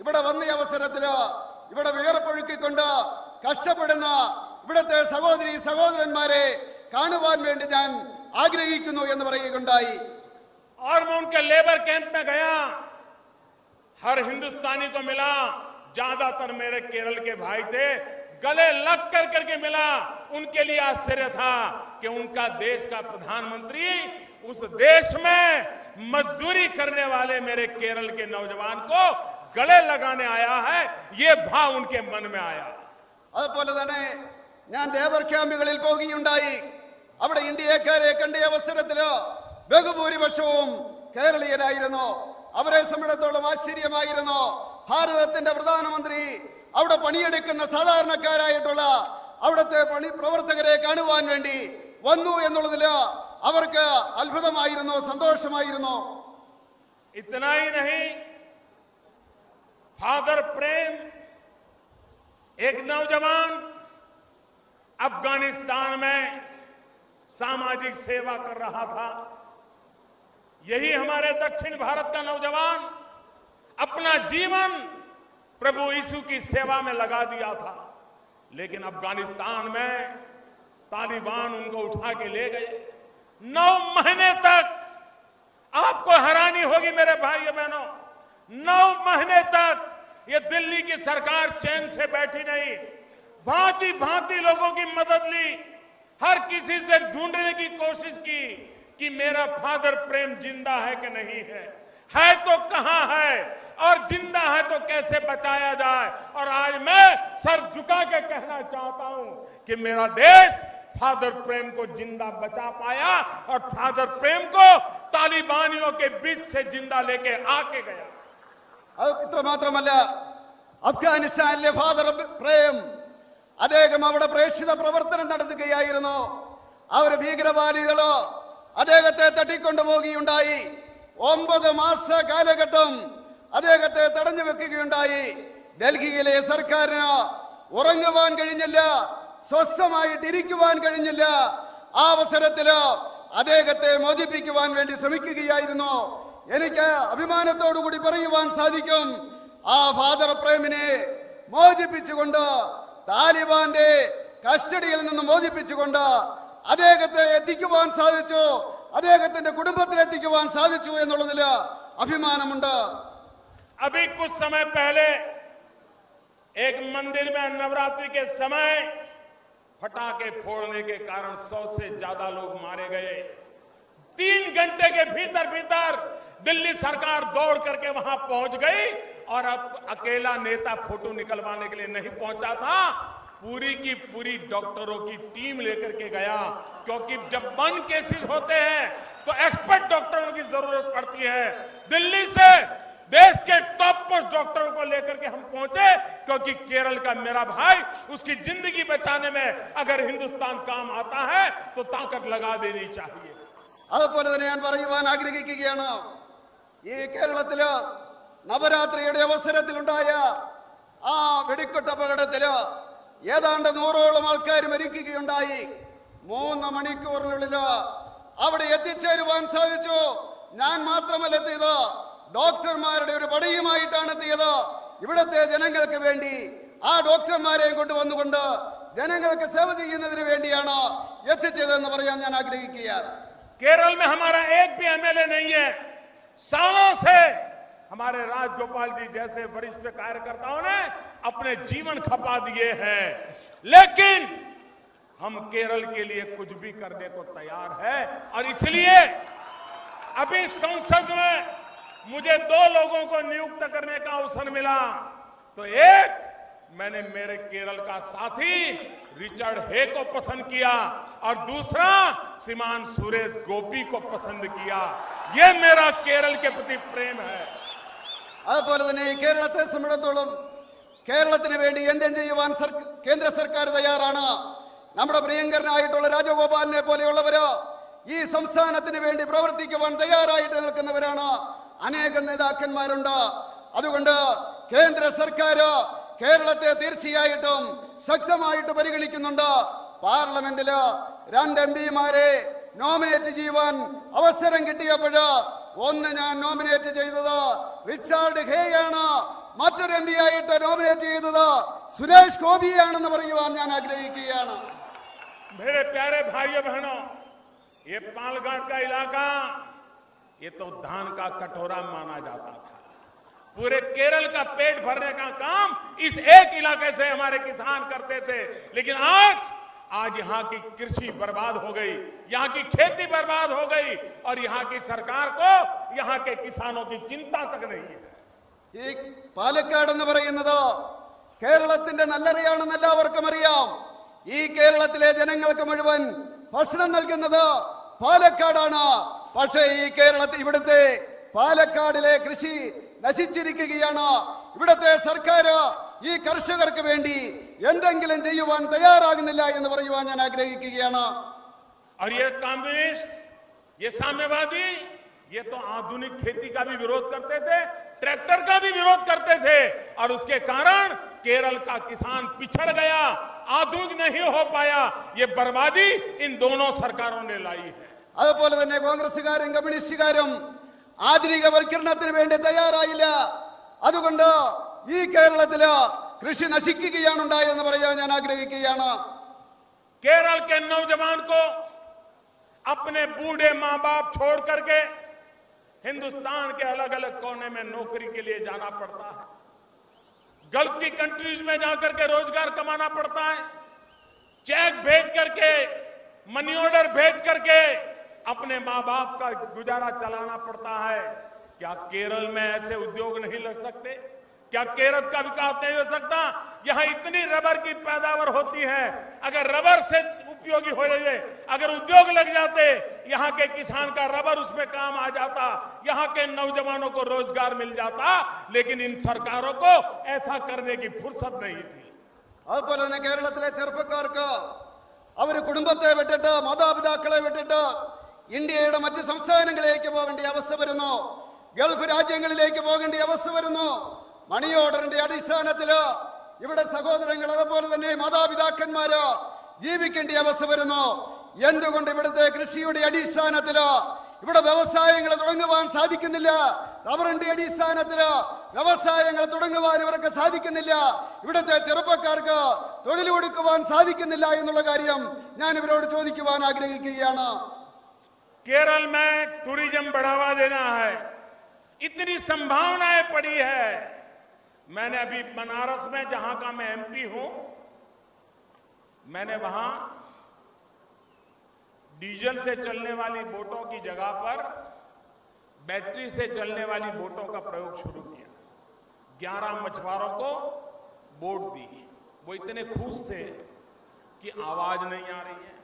S2: ഇവിടെ വന്ന അവസരത്തില് ഇവിടെ വിയർപ്പൊഴുക്കിക്കൊണ്ട് കഷ്ടപ്പെടുന്ന ഇവിടുത്തെ സഹോദരി സഹോദരന്മാരെ കാണുവാൻ വേണ്ടി ഞാൻ ആഗ്രഹിക്കുന്നു എന്ന് പറയുകയുണ്ടായി.
S1: और मैं उनके लेबर कैंप में गया, हर हिंदुस्तानी को मिला, ज्यादातर मेरे केरल के भाई थे, गले लग करके मिला। उनके लिए आश्चर्य था कि उनका देश का प्रधानमंत्री उस देश में मजदूरी करने वाले मेरे केरल के नौजवान को गले लगाने आया है, ये भाव उनके मन में आया।
S2: അതുപോലെ തന്നെ ഞാൻ ലേബർ ക്യാമ്പുകളിൽ പോകുകയുണ്ടായി. അവിടെ ഇന്ത്യക്കാരെ കണ്ട അവസരത്തില് ബഹുഭൂരിപക്ഷവും കേരളീയരായിരുന്നു. അവരെ സംബന്ധിച്ചിടത്തോളം ആശ്ചര്യമായിരുന്നു. ഭാരതത്തിന്റെ പ്രധാനമന്ത്രി അവിടെ പണിയെടുക്കുന്ന സാധാരണക്കാരായിട്ടുള്ള അവിടുത്തെ പ്രവർത്തകരെ കാണുവാൻ വേണ്ടി വന്നു എന്നുള്ളതില് അവർക്ക് അത്ഭുതമായിരുന്നു, സന്തോഷമായിരുന്നു.
S1: इतना ही नहीं, फादर प्रेम एक नौजवान अफगानिस्तान में सामाजिक सेवा कर रहा था। यही हमारे दक्षिण भारत का नौजवान अपना जीवन प्रभु यीशु की सेवा में लगा दिया था, लेकिन अफगानिस्तान में तालिबान उनको उठा के ले गए। 9 महीने तक, आपको हैरानी होगी मेरे भाइयों बहनों, 9 महीने तक ये दिल्ली की सरकार चैन से बैठी नहीं, भांति भांति लोगों की मदद ली, हर किसी से ढूंढने की कोशिश की कि मेरा फादर प्रेम जिंदा है कि नहीं है तो कहां है, और जिंदा है तो कैसे बचाया जाए। और आज मैं सर झुका के कहना चाहता हूं कि मेरा देश फादर प्रेम को जिंदा बचा पाया, और फादर प्रेम को तालिबानियों के बीच से जिंदा लेके आके गया।
S2: അത് ഇത്ര മാത്രമല്ല, അഫ്ഗാനിസ്ഥാനിലെ ഫാദർ പ്രേം അദ്ദേഹം അവിടെ പ്രേക്ഷിത പ്രവർത്തനം നടത്തുകയായിരുന്നു. അവർ ഭീകരവാദികളോ അദ്ദേഹത്തെ തട്ടിക്കൊണ്ടുപോകുകയുണ്ടായി. 9 മാസ കാലഘട്ടം അദ്ദേഹത്തെ തടഞ്ഞു വെക്കുകയുണ്ടായി. ഡൽഹിയിലെ സർക്കാരിന് ഉറങ്ങുവാൻ കഴിഞ്ഞില്ല, സ്വസ്ഥമായിട്ടിരിക്കുവാൻ കഴിഞ്ഞില്ല. ആ അവസരത്തില് അദ്ദേഹത്തെ മോചിപ്പിക്കുവാൻ വേണ്ടി ശ്രമിക്കുകയായിരുന്നു. എനിക്ക് അഭിമാനത്തോടുകൂടി പറയുവാൻ സാധിക്കും, ആ ഫാദർ പ്രേമിനെ മോചിപ്പിച്ചുകൊണ്ട്, താലിബാന്റെ കസ്റ്റഡിയിൽ നിന്ന് മോചിപ്പിച്ചുകൊണ്ട് അദ്ദേഹത്തെ എത്തിക്കുവാൻ സാധിച്ചു, അദ്ദേഹത്തിന്റെ കുടുംബത്തിൽ എത്തിക്കുവാൻ സാധിച്ചു എന്നുള്ളതിൽ അഭിമാനമുണ്ട്.
S1: अभी कुछ समय पहले एक मंदिर में नवरात्रि के समय फटाके फोड़ने के कारण 100 से ज्यादा लोग मारे गए। 3 घंटे के भीतर भीतर दिल्ली सरकार दौड़ करके वहां पहुंच गई, और अब अकेला नेता फोटो निकलवाने के लिए नहीं पहुंचा था, पूरी की पूरी डॉक्टरों की टीम लेकर के गया, क्योंकि जब बर्न केसेस होते हैं तो एक्सपर्ट डॉक्टरों की जरूरत पड़ती है। दिल्ली से देश के टॉप मोस्ट डॉक्टरों को लेकर के हम पहुंचे, क्योंकि केरल का मेरा भाई, उसकी जिंदगी बचाने में अगर हिंदुस्तान काम आता है तो ताकत लगा देनी चाहिए।
S2: അതുപോലെ തന്നെ ഞാൻ പറയുവാൻ ആഗ്രഹിക്കുകയാണ്, ഈ കേരളത്തില് നവരാത്രിയുടെ അവസരത്തിലുണ്ടായ ആ വെടിക്കെട്ട് അപകടത്തില് ഏതാണ്ട് 100ഓളം ആൾക്കാർ മരിക്കുകയുണ്ടായി. 3 മണിക്കൂറിനുള്ളിൽ അവിടെ എത്തിച്ചേരുവാൻ സാധിച്ചു. ഞാൻ മാത്രമല്ല എത്തിയത്, ഡോക്ടർമാരുടെ ഒരു പടയുമായിട്ടാണ് എത്തിയത്. ഇവിടുത്തെ ജനങ്ങൾക്ക് വേണ്ടി ആ ഡോക്ടർമാരെ കൊണ്ടുവന്നുകൊണ്ട് ജനങ്ങൾക്ക് സേവ ചെയ്യുന്നതിന് വേണ്ടിയാണ് എത്തിച്ചതെന്ന് പറയാൻ ഞാൻ ആഗ്രഹിക്കുകയാണ്.
S1: केरल में हमारा एक भी एमएलए नहीं है। सालों से हमारे राजगोपाल जी जैसे वरिष्ठ कार्यकर्ताओं ने अपने जीवन खपा दिए हैं, लेकिन हम केरल के लिए कुछ भी करने को तैयार है। और इसलिए अभी संसद में मुझे 2 लोगों को नियुक्त करने का अवसर मिला। तो एक, मैंने मेरे केरल का साथी रिचर्ड हे को पसंद किया, और दूसरा श्रीमान सुरेश गोपी को पसंद किया। ये मेरा केरल के प्रति प्रेम है।
S2: അതുപോലെ തന്നെ ഈ കേരളത്തെ സംബന്ധിച്ചിടത്തോളം കേരളത്തിന് വേണ്ടി എന്തും ചെയ്യുവാൻ കേന്ദ്ര സർക്കാർ തയ്യാറാണ്. നമ്മുടെ പ്രിയങ്കരനായിട്ടുള്ള രാജഗോപാലിനെ പോലെയുള്ളവര് ഈ സംസ്ഥാനത്തിന് വേണ്ടി പ്രവർത്തിക്കുവാൻ തയ്യാറായിട്ട് നിൽക്കുന്നവരാണ്. അനേകം നേതാക്കന്മാരുണ്ട്. അതുകൊണ്ട് കേന്ദ്ര സർക്കാർ കേരളത്തെ തീർച്ചയായിട്ടും ശക്തമായിട്ട് പരിഗണിക്കുന്നുണ്ട്. പാർലമെന്റില് 2 എംപിമാരെ നോമിനേറ്റ് ചെയ്യുവാൻ അവസരം കിട്ടിയപ്പോൾ ഒന്ന് ഞാൻ നോമിനേറ്റ് ചെയ്തത് റിച്ചാർഡ് ഹേയാണ്, മറ്റൊരു എംപി ആയിട്ട് നോമിനേറ്റ് ചെയ്തത് സുരേഷ് ഗോപിയാണെന്ന് പറയുവാൻ ഞാൻ ആഗ്രഹിക്കുകയാണ്.
S1: मेरे प्यारे भाइयों बहनों, ये पालघाट का इलाका, ये तो धान का कटोरा माना जाता था। पूरे केरल का पेट भरने का काम इस एक इलाके से हमारे किसान करते थे, लेकिन आज आज यहां की कृषि बर्बाद हो गई, यहां की खेती बर्बाद हो गई और यहां की सरकार को यहां के किसानों की चिंता तक नहीं है।
S2: ഈ പാലക്കാട് എന്ന് പറയുന്നത് കേരളത്തിന്റെ നല്ലറിയാണെന്ന് എല്ലാവർക്കും അറിയാം. ഈ കേരളത്തിലെ ജനങ്ങൾക്ക് മുഴുവൻ ഭക്ഷണം നൽകുന്നത് പാലക്കാടാണ്. പക്ഷേ ഈ കേരളത്തിൽ ഇവിടുത്തെ പാലക്കാടിലെ കൃഷി നശിച്ചിരിക്കുകയാണ്. ഇവിടുത്തെ സർക്കാർ ഈ കർഷകർക്ക് വേണ്ടി എന്തെങ്കിലും ചെയ്യുവാൻ തയ്യാറാകുന്നില്ല എന്ന് പറയുവാൻ ഞാൻ ആഗ്രഹിക്കുകയാണ്.
S1: और ये कम्युनिस्ट, ये साम्यवादी, ये तो आधुनिक खेती का भी विरोध करते थे, ट्रैक्टर का भी विरोध करते थे और उसके कारण केरल का किसान पिछड़ गया, आधुनिक नहीं हो पाया। ये बर्बादी इन दोनों सरकारों ने लाई है.
S2: അതുപോലെ തന്നെ കോൺഗ്രസുകാരും കമ്മ്യൂണിസ്റ്റുകാരും ആധുനികവൽക്കരണത്തിന് വേണ്ടി തയ്യാറായില്ല. അതുകൊണ്ട് ഈ കേരളത്തില് കൃഷി നശിക്കുകയാണ് ഉണ്ടായെന്ന് പറയാൻ ഞാൻ ആഗ്രഹിക്കുകയാണ്.
S1: केरल के नौजवान को अपने बूढ़े मां बाप छोड़ करके हिंदुस्तान के अलग अलग कोने में नौकरी के लिए जाना पड़ता है, गल्फ की कंट्रीज में जाकर के रोजगार कमाना पड़ता है, चेक भेज करके, मनी ऑर्डर भेज करके अपने मां बाप का गुजारा चलाना पड़ता है. क्या केरल में ऐसे उद्योग नहीं लग सकते? क्या केरल का विकास नहीं हो सकता? यहां इतनी रबर की पैदावार होती है, अगर रबर से उपयोगी हो रही है, अगर उद्योग लग जाते, यहां के किसान का रबर उसमें काम आ जाता, यहां के नौजवानों को रोजगार मिल जाता. लेकिन इन सरकारों को ऐसा करने की फुर्सत नहीं थी.
S2: അതുപോലെ തന്നെ കേരളത്തിലെ ചെറുപ്പക്കാർക്ക് അവര് കുടുംബത്തെ വിട്ടിട്ട് മാതാപിതാക്കളെ വിട്ടിട്ട് ഇന്ത്യയുടെ മറ്റ് സംസ്ഥാനങ്ങളിലേക്ക് പോകേണ്ട അവസ്ഥ വരുന്നു, ഗൾഫ് രാജ്യങ്ങളിലേക്ക് പോകേണ്ട അവസ്ഥ വരുന്നു. മണി ഓർഡറിന്റെ അടിസ്ഥാനത്തില് ഇവിടെ സഹോദരങ്ങൾ അതുപോലെ തന്നെ മാതാപിതാക്കന്മാര് ജീവിക്കേണ്ട അവസ്ഥ വരുന്നു. എന്തുകൊണ്ട് ഇവിടുത്തെ കൃഷിയുടെ അടിസ്ഥാനത്തില് ഇവിടെ വ്യവസായങ്ങൾ തുടങ്ങുവാൻ സാധിക്കുന്നില്ല? റബ്ബറിന്റെ അടിസ്ഥാനത്തില് വ്യവസായങ്ങൾ തുടങ്ങുവാൻ ഇവർക്ക് സാധിക്കുന്നില്ല. ഇവിടുത്തെ ചെറുപ്പക്കാർക്ക് തൊഴിൽ കൊടുക്കുവാൻ സാധിക്കുന്നില്ല എന്നുള്ള കാര്യം ഞാൻ ഇവരോട് ചോദിക്കുവാൻ ആഗ്രഹിക്കുകയാണ്.
S1: केरल में टूरिज्म बढ़ावा देना है, इतनी संभावनाएं पड़ी है. मैंने अभी बनारस में, जहां का मैं एमपी हूं, मैंने वहां डीजल से चलने वाली बोटों की जगह पर बैटरी से चलने वाली बोटों का प्रयोग शुरू किया. 11 मछुआरों को बोट दी. वो इतने खुश थे कि आवाज नहीं आ रही है.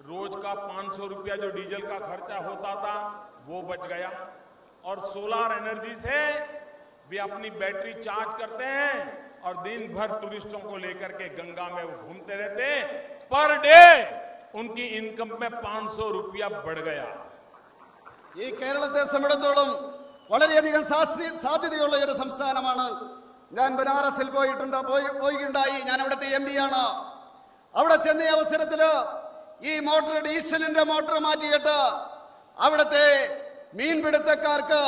S1: रोज का 500 रुपया जो डीजल का खर्चा होता था वो बच गया और सोलर एनर्जी से वे अपनी बैटरी चार्ज करते हैं और दिन भर टूरिस्टों को लेकर के गंगा में वो घूमते रहते हैं. पर डे उनकी इनकम में 500 रुपया बढ़ गया.
S2: ഈ കേരളത്തെ സംബന്ധിച്ചിടത്തോളം വളരെയധികം സാധ്യതയുള്ള ഒരു സംസ്ഥാനമാണ്. ഞാൻ ബനാറസിൽ പോയിട്ടുണ്ടായി. ഞാൻ അവിടുത്തെ എംപി ആണ്. അവിടെ ചെന്ന അവസരത്തില് ഈ മോട്ടോർ ഡീസലിന്റെ മോട്ടോർ മാറ്റിയിട്ട് അവിടുത്തെ മീൻപിടുത്തക്കാർക്ക്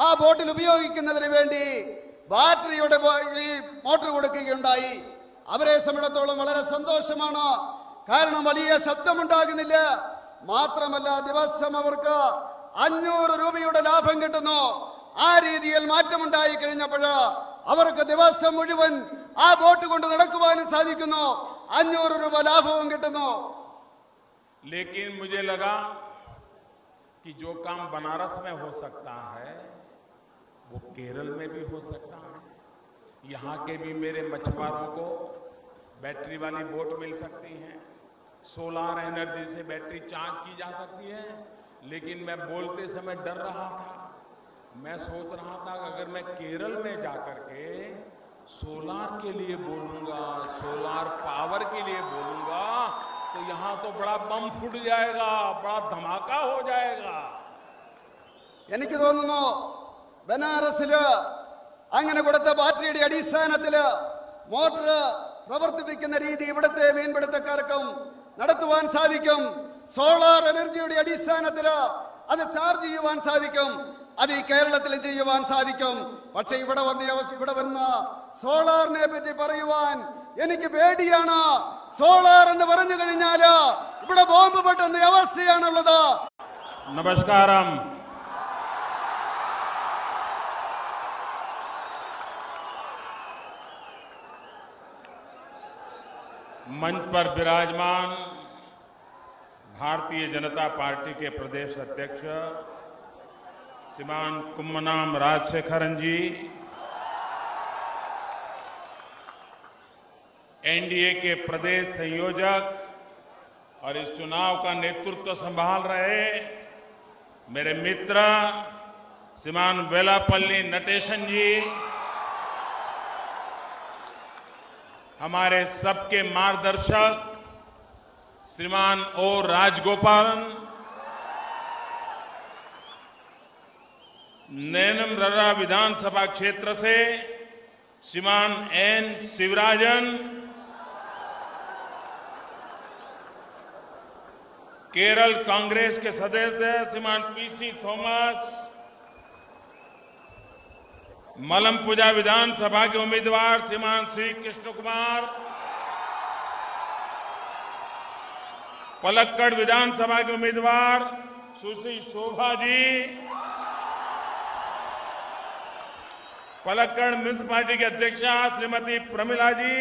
S2: ആ ബോട്ടിൽ ഉപയോഗിക്കുന്നതിന് വേണ്ടി ബാറ്ററിയുടെ ഈ മോട്ടോർ കൊടുക്കുകയുണ്ടായി. അവരെ സംബന്ധിച്ചിടത്തോളം വളരെ സന്തോഷമാണ്. കാരണം വലിയ ശബ്ദമുണ്ടാകുന്നില്ല. മാത്രമല്ല ദിവസം അവർക്ക് 500 രൂപയുടെ ലാഭം കിട്ടുന്നു. ആ രീതിയിൽ മാറ്റമുണ്ടായി കഴിഞ്ഞപ്പോൾ അവർക്ക് ദിവസം മുഴുവൻ ആ ബോട്ട് കൊണ്ട് നടക്കുവാനും സാധിക്കുന്നു. 500 രൂപ ലാഭവും കിട്ടുന്നു.
S1: लेकिन मुझे लगा कि जो काम बनारस में हो सकता है वो केरल में भी हो सकता है. यहाँ के भी मेरे मछुआरों को बैटरी वाली बोट मिल सकती है, सोलर एनर्जी से बैटरी चार्ज की जा सकती है. लेकिन मैं बोलते समय डर रहा था. मैं सोच रहा था कि अगर मैं केरल में जाकर के सोलार के लिए बोलूंगा, सोलार पावर के लिए बोलूंगा, तो यहां तो बड़ा बम फूट जाएगा, बड़ा धमाका हो जाएगा.
S2: എനിക്ക് തോന്നുന്നു ബനാറസില് അങ്ങനെ കൊടുത്ത ബാറ്ററിയുടെ അടിസ്ഥാനത്തില് മോട്ടോർ പ്രവർത്തിപ്പിക്കുന്ന രീതി ഇവിടുത്തെ മീൻപിടുത്തക്കാർക്കും നടത്തുവാൻ സാധിക്കും. സോളാർ എനർജിയുടെ അടിസ്ഥാനത്തില് അത് ചാർജ് ചെയ്യുവാൻ സാധിക്കും. അത് ഈ കേരളത്തിൽ ചെയ്യുവാൻ സാധിക്കും. പക്ഷെ ഇവിടെ വന്ന സോളാറിനെ പറ്റി പറയുവാൻ എനിക്ക് പേടിയാണ്. സോളാർ എന്ന് പറഞ്ഞു കഴിഞ്ഞാല് ഇവിടെ ബോംബ് പൊട്ടുന്ന അവസ്ഥയാണുള്ളത്.
S1: നമസ്കാരം. मंच पर विराजमान भारतीय जनता पार्टी के प्रदेश अध्यक्ष श्रीमान कुम्मनम राजशेखरन जी, एनडीए के प्रदेश संयोजक और इस चुनाव का नेतृत्व संभाल रहे मेरे मित्र श्रीमान वेलापल्ली नटेशन जी, हमारे सबके मार्गदर्शक श्रीमान ओ राजगोपालन, नेनमररा विधानसभा क्षेत्र से श्रीमान एन शिवराजन, केरल कांग्रेस के सदस्य श्रीमान पीसी थॉमस, मलमपुजा विधानसभा के उम्मीदवार श्रीमान श्री कृष्ण कुमार, पलक्कड़ विधानसभा के उम्मीदवार सुश्री शोभा जी, पलक्कड़ म्युनिसिपैलिटी की अध्यक्षा श्रीमती प्रमिला जी,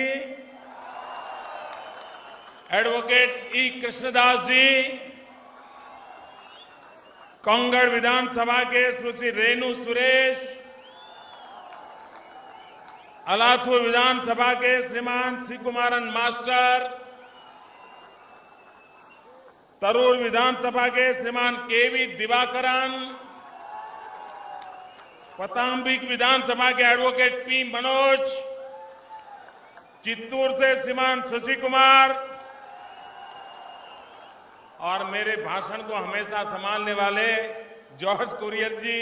S1: एडवोकेट ई कृष्णदास जी, कांगड़ विधानसभा के सुश्री रेणु सुरेश, अलाथू विधानसभा के श्रीमान श्री कुमारन मास्टर, तरूर विधानसभा के श्रीमान केवी दिवाकरन, पताम्बिक विधानसभा के एडवोकेट पी मनोज, चित्तूर से श्रीमान शशि कुमार और मेरे भाषण को हमेशा संभालने वाले जॉर्ज कुरियर जी,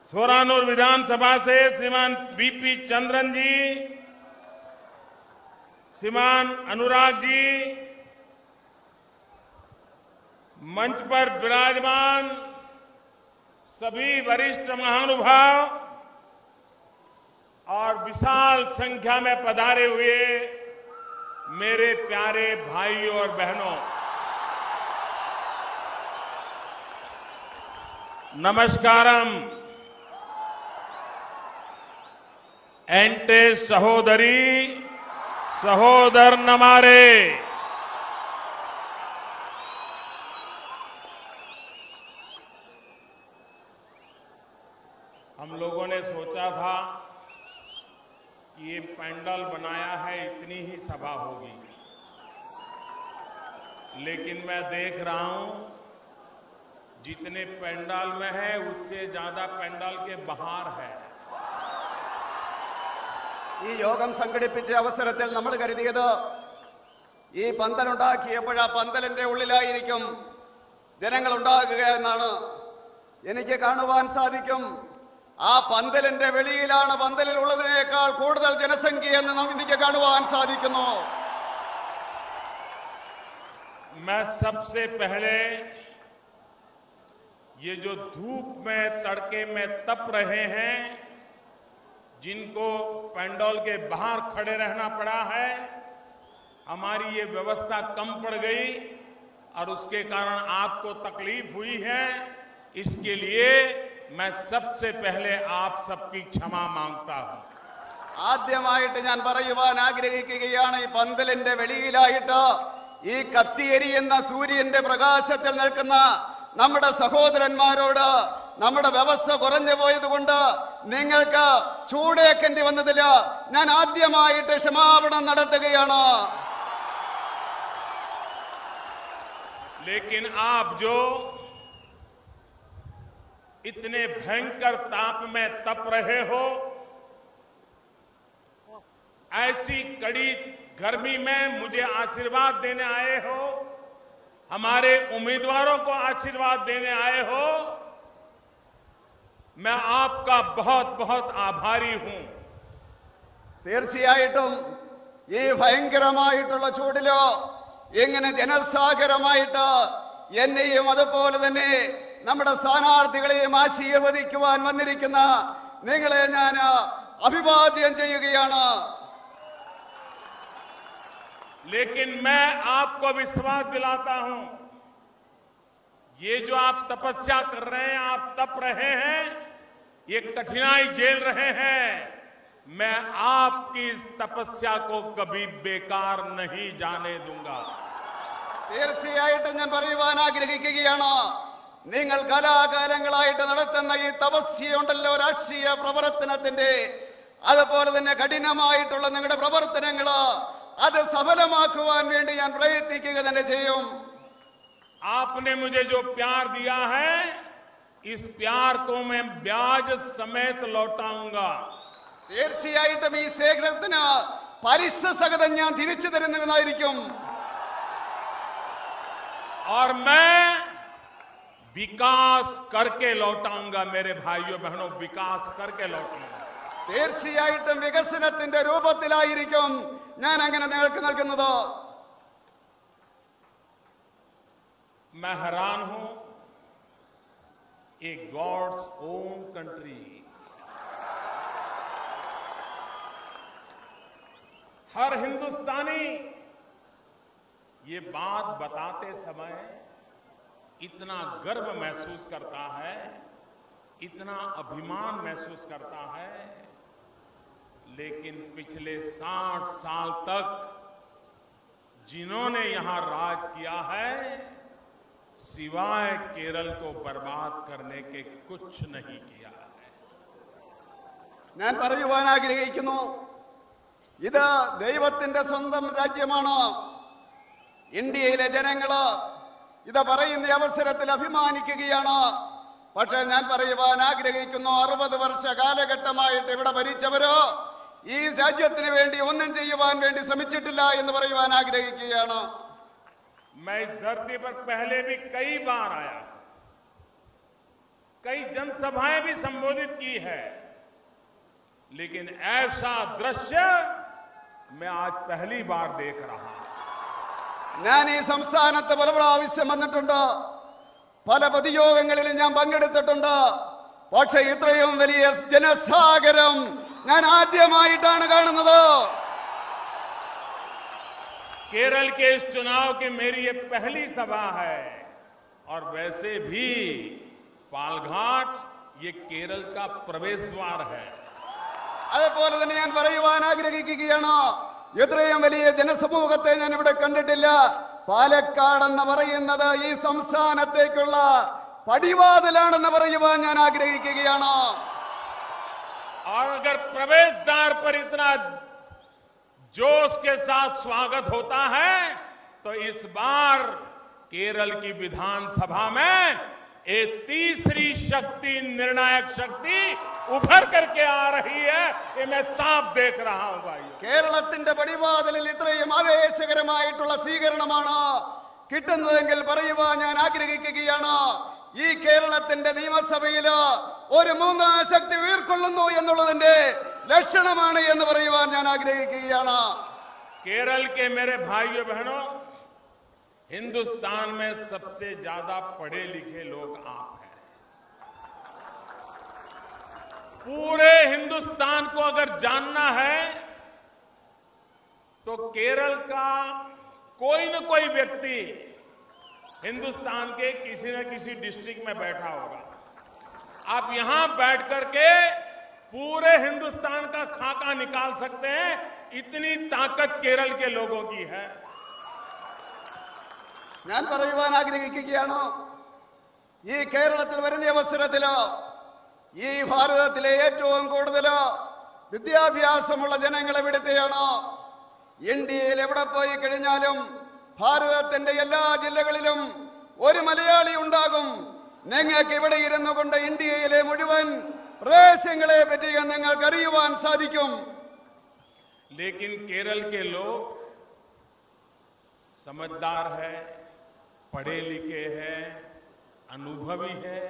S1: सोरानूर विधानसभा से श्रीमान बीपी चंद्रन जी, श्रीमान अनुराग जी, मंच पर विराजमान सभी वरिष्ठ महानुभाव और विशाल संख्या में पधारे हुए मेरे प्यारे भाइयों और बहनों, नमस्कारम। एंटे सहोदरी सहोदर नमारे। हम लोगों ने सोचा था कि ये पंडाल बनाया है इतनी ही सभा होगी, लेकिन मैं देख रहा हूं जितने पंडाल में है उससे ज्यादा पंडाल के बाहर है।
S2: ഈ യോഗം സംഘടിപ്പിച്ച അവസരത്തിൽ നമ്മൾ കരുതിയത് ഈ പന്തലുണ്ടാക്കിയപ്പോൾ ആ പന്തലിന്റെ ഉള്ളിലായിരിക്കും ജനങ്ങൾ ഉണ്ടാകുക എന്നാണ്. എനിക്ക് കാണുവാൻ സാധിക്കും ആ പന്തലിന്റെ വെളിയിലാണ് പന്തലിൽ ഉള്ളതിനേക്കാൾ കൂടുതൽ ജനസംഖ്യ എന്ന് എനിക്ക് കാണുവാൻ സാധിക്കുന്നു.
S1: मैं सबसे पहले ये जो धूप में तड़के में तप रहे हैं, जिनको पंडाल के बाहर खड़े रहना पड़ा है, हमारी ये व्यवस्था कम पड़ गई और उसके कारण आपको तकलीफ हुई है, इसके लिए मैं सबसे पहले आप सबकी क्षमा मांगता हूं।
S2: ആദ്യമായിട്ട് ഞാൻ പറയുവാൻ ആഗ്രഹിക്കുകയാണ്, ഈ പന്തലിന്റെ വെളിയിലായിട്ട് ഈ കത്തിയെരിയുന്ന സൂര്യന്റെ പ്രകാശത്തിൽ നിൽക്കുന്ന നമ്മുടെ സഹോദരന്മാരോട് നമ്മുടെ വ്യവസ്ഥ കുറഞ്ഞു പോയതുകൊണ്ട് നിങ്ങൾക്ക് ചൂടേക്കേണ്ടി വന്നതില്ല ഞാൻ ആദ്യമായിട്ട് ക്ഷമാപണം നടത്തുകയാണ്.
S1: लेकिन आप जो इतने भयंकर ताप में तप रहे हो, ऐसी कड़ी गर्मी में मुझे आशीर्वाद देने आए हो, हमारे उम्मीदवारों को आशीर्वाद देने आए हो, मैं आपका बहुत बहुत आभारी हूं।
S2: തീർച്ചയായിട്ടും ഈ ഭയങ്കരമായിട്ടുള്ള ചൂടിലോ ഇങ്ങനെ ജനസാഗരമായിട്ട് എന്നെയും അതുപോലെ തന്നെ നമ്മുടെ സ്ഥാനാർത്ഥികളെയും ആശീർവദിക്കുവാൻ വന്നിരിക്കുന്ന നിങ്ങളെ ഞാൻ अभिवादन ചെയ്യുകയാണ്.
S1: लेकिन मैं आपको विश्वास दिलाता हूं, ये जो आप तपस्या कर रहे हैं, आप तप रहे हैं, ये कठिनाई झेल रहे हैं, मैं आपकी इस तपस्या को कभी बेकार नहीं जाने दूंगा।
S2: തീർച്ചയായിട്ടും ഞാൻ പറയുവാൻ ആഗ്രഹിക്കുകയാണ്, നിങ്ങൾ കലാകാലങ്ങളായിട്ട് നടത്തുന്ന ഈ തപസ്യയുണ്ടല്ലോ, രാഷ്ട്രീയ പ്രവർത്തനത്തിന്റെ, അതുപോലെ തന്നെ കഠിനമായിട്ടുള്ള നിങ്ങളുടെ പ്രവർത്തനങ്ങള് അത് സഫലമാക്കുവാൻ വേണ്ടി ഞാൻ പ്രയത്നിക്കുക തന്നെ ചെയ്യും.
S1: आपने मुझे जो प्यार दिया है, इस प्यार को मैं ब्याज समेत लौटाऊंगा।
S2: തീർച്ചയായിട്ടും ഈ സ്നേഹത്തിന് പലിശ സഹിതം ഞാൻ തിരിച്ചു തരുന്നതായിരിക്കും.
S1: और मैं विकास करके लौटाऊंगा मेरे भाइयों बहनों, विकास करके लौटाऊंगा।
S2: തീർച്ചയായിട്ടും വികസനത്തിന്റെ രൂപത്തിലായിരിക്കും ഞാൻ അങ്ങനെ നിങ്ങൾക്ക് നൽകുന്നത്.
S1: मैं हैरान हूं, ए गॉड्स ओन कंट्री, हर हिंदुस्तानी ये बात बताते समय इतना गर्व महसूस करता है, इतना अभिमान महसूस करता है, लेकिन पिछले 60 साल तक जिन्होंने यहां राज किया है, सिवाय केरल को बर्बाद करने के कुछ नहीं किया है।
S2: ഞാൻ പറയുവാൻ ആഗ്രഹിക്കുന്നു, ഇത് ദൈവത്തിന്റെ സ്വന്തം രാജ്യമാണ്. ഇന്ത്യയിലെ ജനങ്ങള് ഇത് പറയുന്ന അവസരത്തിൽ അഭിമാനിക്കുകയാണ്. പക്ഷെ ഞാൻ പറയുവാൻ ആഗ്രഹിക്കുന്നു, 60 വർഷ കാലഘട്ടമായിട്ട് ഇവിടെ ഭരിച്ചവരോ ഈ രാജ്യത്തിന് വേണ്ടി ഒന്നും ചെയ്യുവാൻ വേണ്ടി ശ്രമിച്ചിട്ടില്ല എന്ന് പറയുവാൻ ആഗ്രഹിക്കുകയാണ്.
S1: मैं इस धरती पर पहले भी कई बार आया, कई जनसभाएं भी संबोधित की है, लेकिन ऐसा दृश्य मैं आज पहली बार देख रहा हूं।
S2: ഞാൻ ഈ സംസ്ഥാനത്ത് പല പ്രാവശ്യം വന്നിട്ടുണ്ട്, പല പൊതുയോഗങ്ങളിലും ഞാൻ പങ്കെടുത്തിട്ടുണ്ട്. പക്ഷെ ഇത്രയും വലിയ ജനസാഗരം ഞാൻ ആദ്യമായിട്ടാണ് കാണുന്നത്.
S1: केरल के इस चुनाव की मेरी ये पहली सभा है, और वैसे भी पालघाट ये केरल का प्रवेश द्वार है।
S2: അതുപോലെ തന്നെ ഞാൻ പറയുവാൻ ആഗ്രഹിക്കുകയാണ്, ഇത്രയും വലിയ ജനസമൂഹത്തെ ഞാൻ ഇവിടെ കണ്ടിട്ടില്ല. പാലക്കാട് എന്ന് പറയുന്നത് ഈ സംസ്ഥാനത്തേക്കുള്ള പടിവാതിലാണെന്ന് പറയുവാൻ ഞാൻ ആഗ്രഹിക്കുകയാണ്.
S1: और अगर प्रवेश द्वार पर इतना जोश के साथ स्वागत होता है, तो इस बार केरल की विधानसभा में एक तीसरी शक्ति, निर्णायक शक्ति उभर करके आ रही है, ये मैं साफ देख रहा हूं भाई।
S2: കേരളത്തിന്റെ പടിവാതിലിൽ ഇത്രയും ആവേശകരമായിട്ടുള്ള സ്വീകരണമാണ് കിട്ടുന്നതെങ്കിൽ പറയുവാൻ ഞാൻ ആഗ്രഹിക്കുകയാണ്. ഈ കേരളത്തിന്റെ നിയമസഭയില് ഒരു മൂന്നാം ശക്തി ഉയർക്കൊള്ളുന്നു എന്നുള്ളതിന്റെ ലക്ഷണമാണ് എന്ന് പറയുവാൻ ഞാൻ ആഗ്രഹിക്കുകയാണ്.
S1: केरल के मेरे भाइयों बहनों, हिंदुस्तान में सबसे ज्यादा पढ़े लिखे लोग आप हैं। पूरे हिंदुस्तान को अगर जानना है तो केरल का कोई न कोई व्यक्ति हिंदुस्तान के किसी न किसी डिस्ट्रिक्ट में बैठा होगा। आप यहां बैठ करके पूरे हिंदुस्तान का खाका निकाल सकते हैं, इतनी ताकत केरल के लोगों की है।
S2: ഞാൻ പറയുവാൻ ആഗ്രഹിക്കുകയാണ്, ഈ കേരളത്തിൽ വരുന്ന അവസരത്തില് ഈ ഭാരതത്തിലെ ഏറ്റവും കൂടുതൽ വിദ്യാഭ്യാസമുള്ള ജനങ്ങൾ എവിടുത്തെയാണ്. ഇന്ത്യയിൽ എവിടെ പോയി കഴിഞ്ഞാലും ഭാരതത്തിന്റെ എല്ലാ ജില്ലകളിലും ഒരു മലയാളി ഉണ്ടാകും. നിങ്ങൾക്ക് ഇവിടെ ഇരുന്നു കൊണ്ട് ഇന്ത്യയിലെ മുഴുവൻ പ്രദേശങ്ങളെ പറ്റി നിങ്ങൾക്ക് അറിയുവാൻ സാധിക്കും.
S1: लेकिन केरल के लोग समझदार है, पढ़े लिखे हैं, अनुभवी है,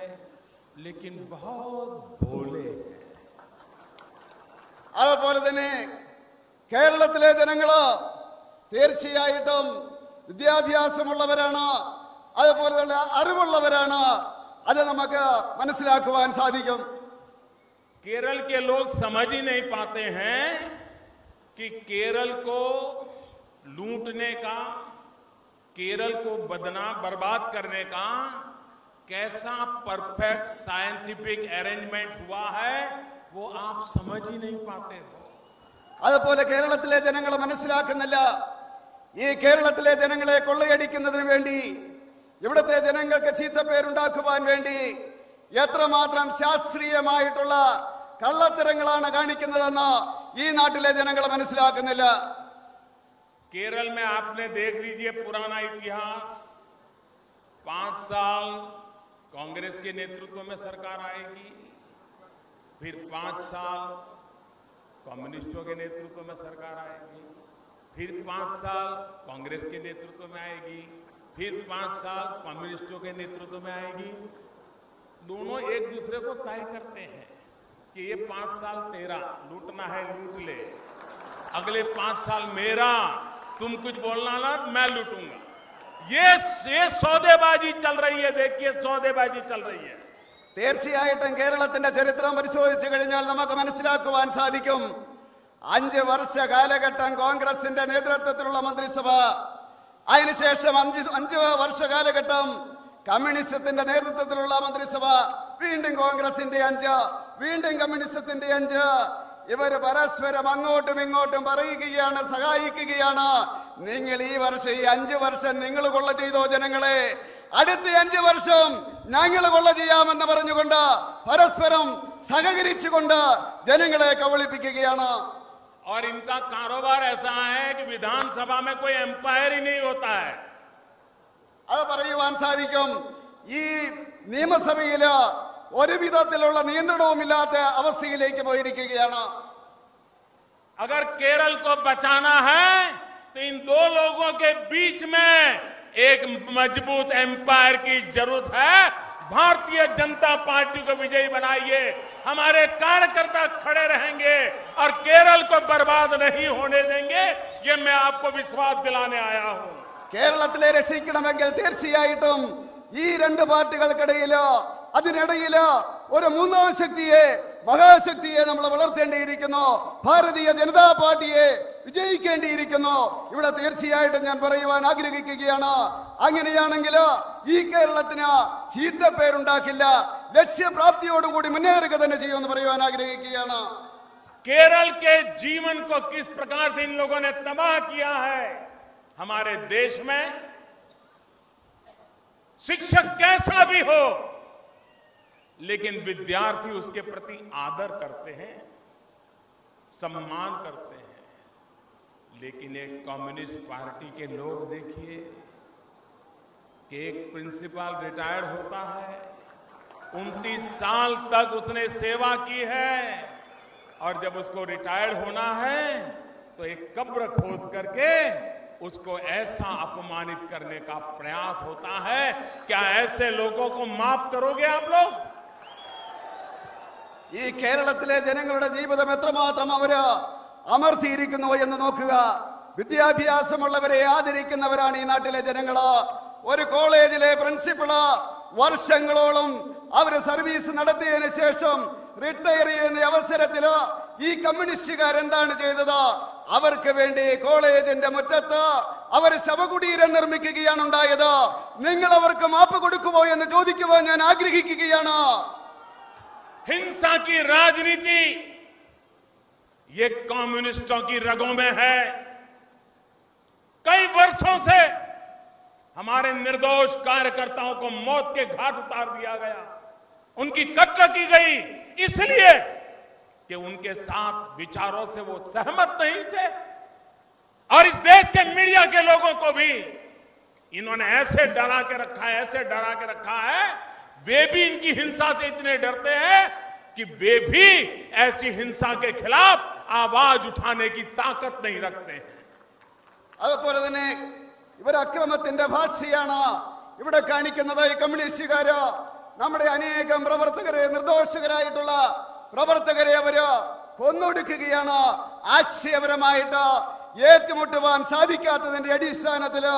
S1: लेकिन बहुत भोले हैं।
S2: അതുപോലെ തന്നെ കേരളത്തിലെ ജനങ്ങള് തീർച്ചയായിട്ടും വിദ്യാഭ്യാസമുള്ളവരാണ്, അതുപോലെ തന്നെ അറിവുള്ളവരാണ്. അത് നമുക്ക് മനസ്സിലാക്കുവാൻ സാധിക്കും.
S1: केरल के लोग समझ ही नहीं पाते हैं कि केरल को लूटने का, केरल को बर्बाद करने का कैसा परफेक्ट साइंटिफिक अरेंजमेंट हुआ है, वो आप समझ ही नहीं पाते हो।
S2: അതുപോലെ കേരളത്തിലെ ജനങ്ങൾ മനസ്സിലാക്കുന്നില്ല. ഈ കേരളത്തിലെ ജനങ്ങളെ കൊള്ളയടിക്കുന്നതിന് വേണ്ടി, ഇവിടുത്തെ ജനങ്ങൾക്ക് ചീത്തപ്പേരുണ്ടാക്കുവാൻ വേണ്ടി എത്രമാത്രം ശാസ്ത്രീയമായിട്ടുള്ള കള്ളത്തരങ്ങളാണ് കാണിക്കുന്നതെന്ന് ഈ നാട്ടിലെ ജനങ്ങൾ മനസ്സിലാക്കുന്നില്ല.
S1: केरल में आपने देख लीजिए पुराना इतिहास, 5 साल कांग्रेस के नेतृत्व में सरकार आएगी, फिर 5 साल कम्युनिस्टों के नेतृत्व में सरकार आएगी, फिर 5 साल कांग्रेस के नेतृत्व में आएगी, फिर 5 साल कम्युनिस्टों के नेतृत्व में आएगी। दोनों एक दूसरे को तय करते हैं कि ये 5 साल तेरा, लूटना है लूट ले, अगले 5 साल मेरा, तुम कुछ बोलना ना मैं लूटूंगा। ये सौदेबाजी चल रही है, देखिए सौदेबाजी चल रही है।
S2: തീർച്ചയായിട്ടും കേരളത്തിന്റെ ചരിത്രം പരിശോധിച്ചു കഴിഞ്ഞാൽ നമുക്ക് മനസ്സിലാക്കുവാൻ സാധിക്കും. 5 വർഷ കാലഘട്ടം കോൺഗ്രസിന്റെ നേതൃത്വത്തിലുള്ള മന്ത്രിസഭ, അതിനുശേഷം 5 വർഷ കാലഘട്ടം കമ്മ്യൂണിസത്തിന്റെ നേതൃത്വത്തിലുള്ള മന്ത്രിസഭ, വീണ്ടും കോൺഗ്രസിന്റെ 5, വീണ്ടും കമ്മ്യൂണിസത്തിന്റെ 5. ഇവർ പരസ്പരം അങ്ങോട്ടും ഇങ്ങോട്ടും പറയുകയാണ്, സഹായിക്കുകയാണ്. നിങ്ങൾ ഈ വർഷം, ഈ 5 വർഷം നിങ്ങൾ കൊള്ള ചെയ്തോ ജനങ്ങളെ, അടുത്ത 5 വർഷം ഞങ്ങൾ കൊള്ള ചെയ്യാമെന്ന് പറഞ്ഞുകൊണ്ട് പരസ്പരം സഹകരിച്ചുകൊണ്ട് ജനങ്ങളെ കബളിപ്പിക്കുകയാണ്.
S1: और इनका कारोबार ऐसा है कि विधानसभा में कोई एम्पायर ही नहीं होता है.
S2: അത് പറയുവാൻ സാധിക്കും. ഈ നിയമസഭയില് ഒരു വിധത്തിലുള്ള നിയന്ത്രണവുമില്ലാത്ത അവസ്ഥയിലേക്ക് പോയിരിക്കുകയാണ്.
S1: अगर केरल को बचाना है तो इन 2 लोगों के बीच में एक मजबूत एम्पायर की जरूरत है. भारतीय जनता पार्टी को विजयी बनाइए, हमारे कार्यकर्ता खड़े रहेंगे और केरल को बर्बाद नहीं होने देंगे. ये मैं आपको विश्वास दिलाने आया हूं.
S2: കേരളത്തിലെ രക്ഷിക്കണമെങ്കിൽ തീർച്ചയായിട്ടും ഈ 2 പാർട്ടികൾക്കിടയില്, അതിനിടയില് ഒരു 3ാം ശക്തിയെ, മഹാശക്തിയെ നമ്മൾ വളർത്തേണ്ടിയിരിക്കുന്നു. ഭാരതീയ ജനതാ പാർട്ടിയെ വിജയിക്കേണ്ടിയിരിക്കുന്നു. ഇവിടെ തീർച്ചയായിട്ടും ഞാൻ പറയുവാൻ ആഗ്രഹിക്കുകയാണ്, അങ്ങനെയാണെങ്കിൽ ഈ കേരളത്തിന് ചീത്തപ്പേരുണ്ടാക്കില്ല, ലക്ഷ്യപ്രാപ്തിയോടുകൂടി മുന്നേറുക തന്നെ ചെയ്യുമെന്ന് പറയുവാൻ ആഗ്രഹിക്കുകയാണ്.
S1: केरल के जीवन को किस प्रकार से इन लोगों ने तबाह किया है. हमारे देश में शिक्षक कैसा भी हो, लेकिन विद्यार्थी उसके प्रति आदर करते हैं, सम्मान करते हैं. लेकिन एक कम्युनिस्ट पार्टी के लोग देखिए कि एक प्रिंसिपल रिटायर्ड होता है, 29 साल तक उसने सेवा की है, और जब उसको रिटायर्ड होना है तो एक कब्र खोद करके उसको ऐसा अपमानित करने का प्रयास होता है. क्या ऐसे लोगों को माफ करोगे आप लोग?
S2: ഈ കേരളത്തിലെ ജനങ്ങളുടെ ജീവിതം എത്രമാത്രം അവര് അമർത്തിയിരിക്കുന്നു എന്ന് നോക്കുക. വിദ്യാഭ്യാസമുള്ളവരെ ആദരിക്കുന്നവരാണ് ഈ നാട്ടിലെ ജനങ്ങള്. ഒരു കോളേജിലെ പ്രിൻസിപ്പള് വർഷങ്ങളോളം അവര് സർവീസ് നടത്തിയതിനു ശേഷം റിട്ടയർ ചെയ്യുന്ന അവസരത്തില് ഈ കമ്മ്യൂണിസ്റ്റുകാരെന്താണ് ചെയ്തത്? അവർക്ക് വേണ്ടി കോളേജിന്റെ മുറ്റത്ത് അവർ ശവകുടീരം നിർമ്മിക്കുകയാണ് ഉണ്ടായത്. നിങ്ങൾ അവർക്ക് മാപ്പ് കൊടുക്കുമോ എന്ന് ചോദിക്കുവാൻ ഞാൻ ആഗ്രഹിക്കുകയാണ്.
S1: हिंसा की राजनीति ये कम्युनिस्टों की रगों में है. कई वर्षों से हमारे निर्दोष कार्यकर्ताओं को मौत के घाट उतार दिया गया, उनकी कत्ल की गई, इसलिए कि उनके साथ विचारों से वो सहमत नहीं थे. और इस देश के मीडिया के लोगों को भी इन्होंने ऐसे डरा के रखा है, ऐसे डरा के रखा है. वे भी इनकी हिंसा से इतने डरते हैं कि वे भी ऐसी हिंसा के खिलाफ आवाज उठाने की ताकत नहीं रखते हैं.
S2: അതുപോലെ തന്നെ ഇവർ അക്രമത്തിന്റെ ഭാഷയാണ് ഇവിടെ കാണിക്കുന്നത്. ഈ കമ്മ്യൂണിസ്റ്റുകാര് നമ്മുടെ അനേകം പ്രവർത്തകരെ, നിർദോഷകരായിട്ടുള്ള പ്രവർത്തകരെ അവര് കൊന്നൊടുക്കുകയാണ്. ആശയപരമായിട്ട് ഏറ്റുമുട്ടുവാൻ സാധിക്കാത്തതിന്റെ അടിസ്ഥാനത്തില്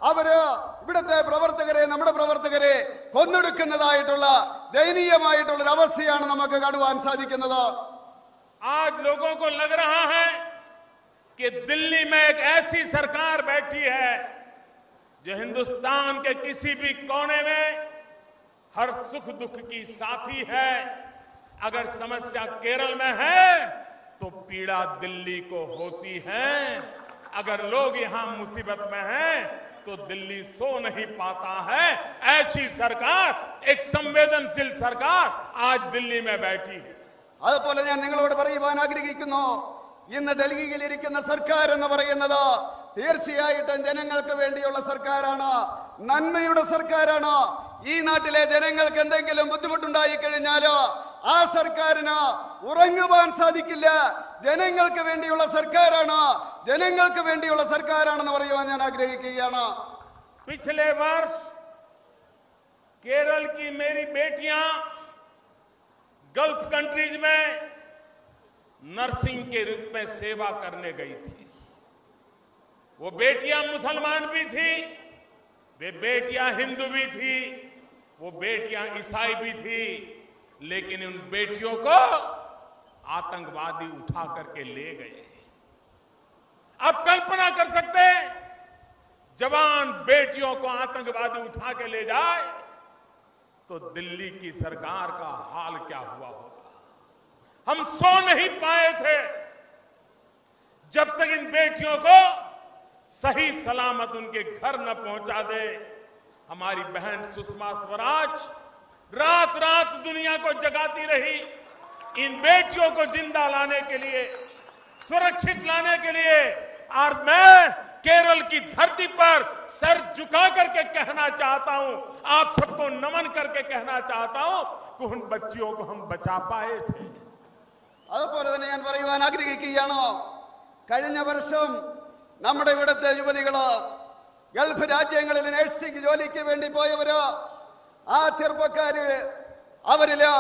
S2: അവര് ഇവിടുത്തെ പ്രവർത്തകരെ, നമ്മുടെ പ്രവർത്തകരെ കൊന്നൊടുക്കുന്നതായിട്ടുള്ള ദയനീയമായിട്ടുള്ള ഒരു അവസ്ഥയാണ് നമുക്ക് കാണുവാൻ സാധിക്കുന്നത്.
S1: आज लोगों को लग रहा है कि दिल्ली में एक ऐसी सरकार बैठी है जो हिंदुस्तान के किसी भी कोने में हर सुख दुख की साथी है. अगर समस्या केरल में है तो पीड़ा दिल्ली को होती है। अगर लोग यहां मुसीबत में हैं तो दिल्ली सो नहीं पाता है। ऐसी सरकार, एक संवेदनशील सरकार आज दिल्ली में बैठी है।
S2: അതുപോലെ ഞാൻ നിങ്ങളോട് പറയുവാൻ ആഗ്രഹിക്കുന്നു, ഇന്ന് ഡൽഹിയിൽ ഇരിക്കുന്ന സർക്കാർ എന്ന് പറയുന്നത് തീർച്ചയായിട്ടും ജനങ്ങൾക്ക് വേണ്ടിയുള്ള സർക്കാരാണ്, നന്മയുടെ സർക്കാരാണ്. ഈ നാട്ടിലെ ജനങ്ങൾക്ക് എന്തെങ്കിലും ബുദ്ധിമുട്ടുണ്ടായി കഴിഞ്ഞാലോ ആ സർക്കാരിന് ഉറങ്ങുവാൻ സാധിക്കില്ല. ജനങ്ങൾക്ക് വേണ്ടിയുള്ള സർക്കാരാണ്, ജനങ്ങൾക്ക് വേണ്ടിയുള്ള സർക്കാരാണെന്ന് പറയുവാൻ ഞാൻ ആഗ്രഹിക്കുകയാണ്.
S1: पिछले वर्ष केरल की मेरी बेटियां गल्फ कंट्रीज में नर्सिंग के रूप में सेवा करने गई थी। वो बेटियां मुसलमान भी थी, वे बेटियां हिंदू भी थी, वो बेटियां ईसाई भी थी, लेकिन उन बेटियों को आतंकवादी उठा करके ले गए। आप कल्पना कर सकते हैं, जवान बेटियों को आतंकवादी उठा के ले जाए तो दिल्ली की सरकार का हाल क्या हुआ होगा। हम सो नहीं पाए थे जब तक इन बेटियों को सही सलामत उनके घर न पहुंचा दे। हमारी बहन सुषमा स्वराज रात रात दुनिया को जगाती रही इन बेटियों को जिंदा लाने के लिए, सुरक्षित लाने के लिए। और मैं केरल की धरती पर सर झुका करके कहना चाहता हूं, आप सबको नमन करके कहना चाहता हूं कि उन बच्चियों को हम बचा पाए थे।
S2: അതുപോലെ തന്നെ ഞാൻ പറയുവാൻ ആഗ്രഹിക്കുകയാണ്, കഴിഞ്ഞ വർഷം നമ്മുടെ ഇവിടുത്തെ യുവതികള് ഗൾഫ് രാജ്യങ്ങളിൽ നഴ്സിംഗ് ജോലിക്ക് വേണ്ടി പോയവര്, ആ ചെറുപ്പക്കാര് അവരില്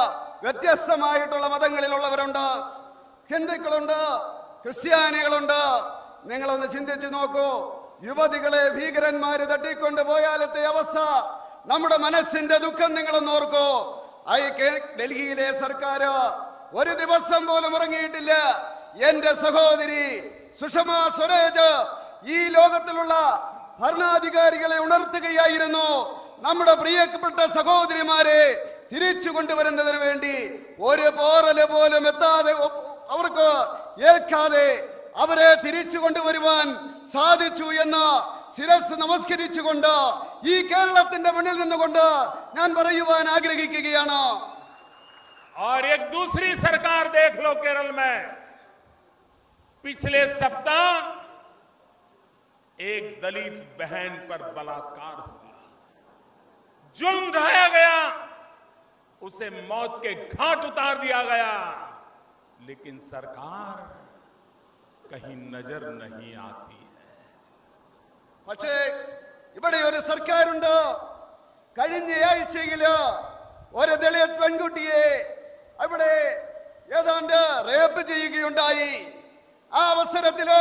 S2: വ്യത്യസ്തമായിട്ടുള്ള മതങ്ങളിലുള്ളവരുണ്ട്, ഹിന്ദുക്കളുണ്ട്, ക്രിസ്ത്യാനികളുണ്ട്. നിങ്ങളൊന്ന് ചിന്തിച്ചു നോക്കൂ, യുവതികളെ ഭീകരന്മാര് തട്ടിക്കൊണ്ട് പോയാലത്തെ അവസ്ഥ, നമ്മുടെ മനസ്സിന്റെ ദുഃഖം നിങ്ങളൊന്ന് ഓർക്കൂ. ഡൽഹിയിലെ സർക്കാർ ഒരു ദിവസം പോലും ഉറങ്ങിയിട്ടില്ല. എന്റെ സഹോദരി സുഷമാ സ്വരാജ് ഈ ലോകത്തിലുള്ള ഭരണാധികാരികളെ ഉണർത്തുകയായിരുന്നു. നമ്മുടെ പ്രിയപ്പെട്ട സഹോദരിമാരെ തിരിച്ചു കൊണ്ടുവരുന്നതിന് വേണ്ടി ഒരു പോറല് പോലും എത്താതെ, അവർക്ക് ഏൽക്കാതെ അവരെ തിരിച്ചു കൊണ്ടുവരുവാൻ സാധിച്ചു എന്ന് ശിരസ് നമസ്കരിച്ചുകൊണ്ട് ഈ കേരളത്തിന്റെ മുന്നിൽ നിന്നുകൊണ്ട് ഞാൻ പറയുവാൻ ആഗ്രഹിക്കുകയാണ്.
S1: और एक दूसरी सरकार देख लो केरल में, पिछले सप्ताह एक दलित बहन पर बलात्कार हुआ, जुल्म ढाया गया, उसे मौत के घाट उतार दिया गया, लेकिन सरकार कहीं नजर नहीं आती है.
S2: പക്ഷേ ഇവിടെ ഒരു സർക്കാരുണ്ട്. കഴിഞ്ഞ ആഴ്ചയില് ഒരു ദളിത് പെൺകുട്ടിയെ അവിടെ ഏതാണ്ട് റേപ്പ് ചെയ്യുകയുണ്ടായി. ആ അവസരത്തില്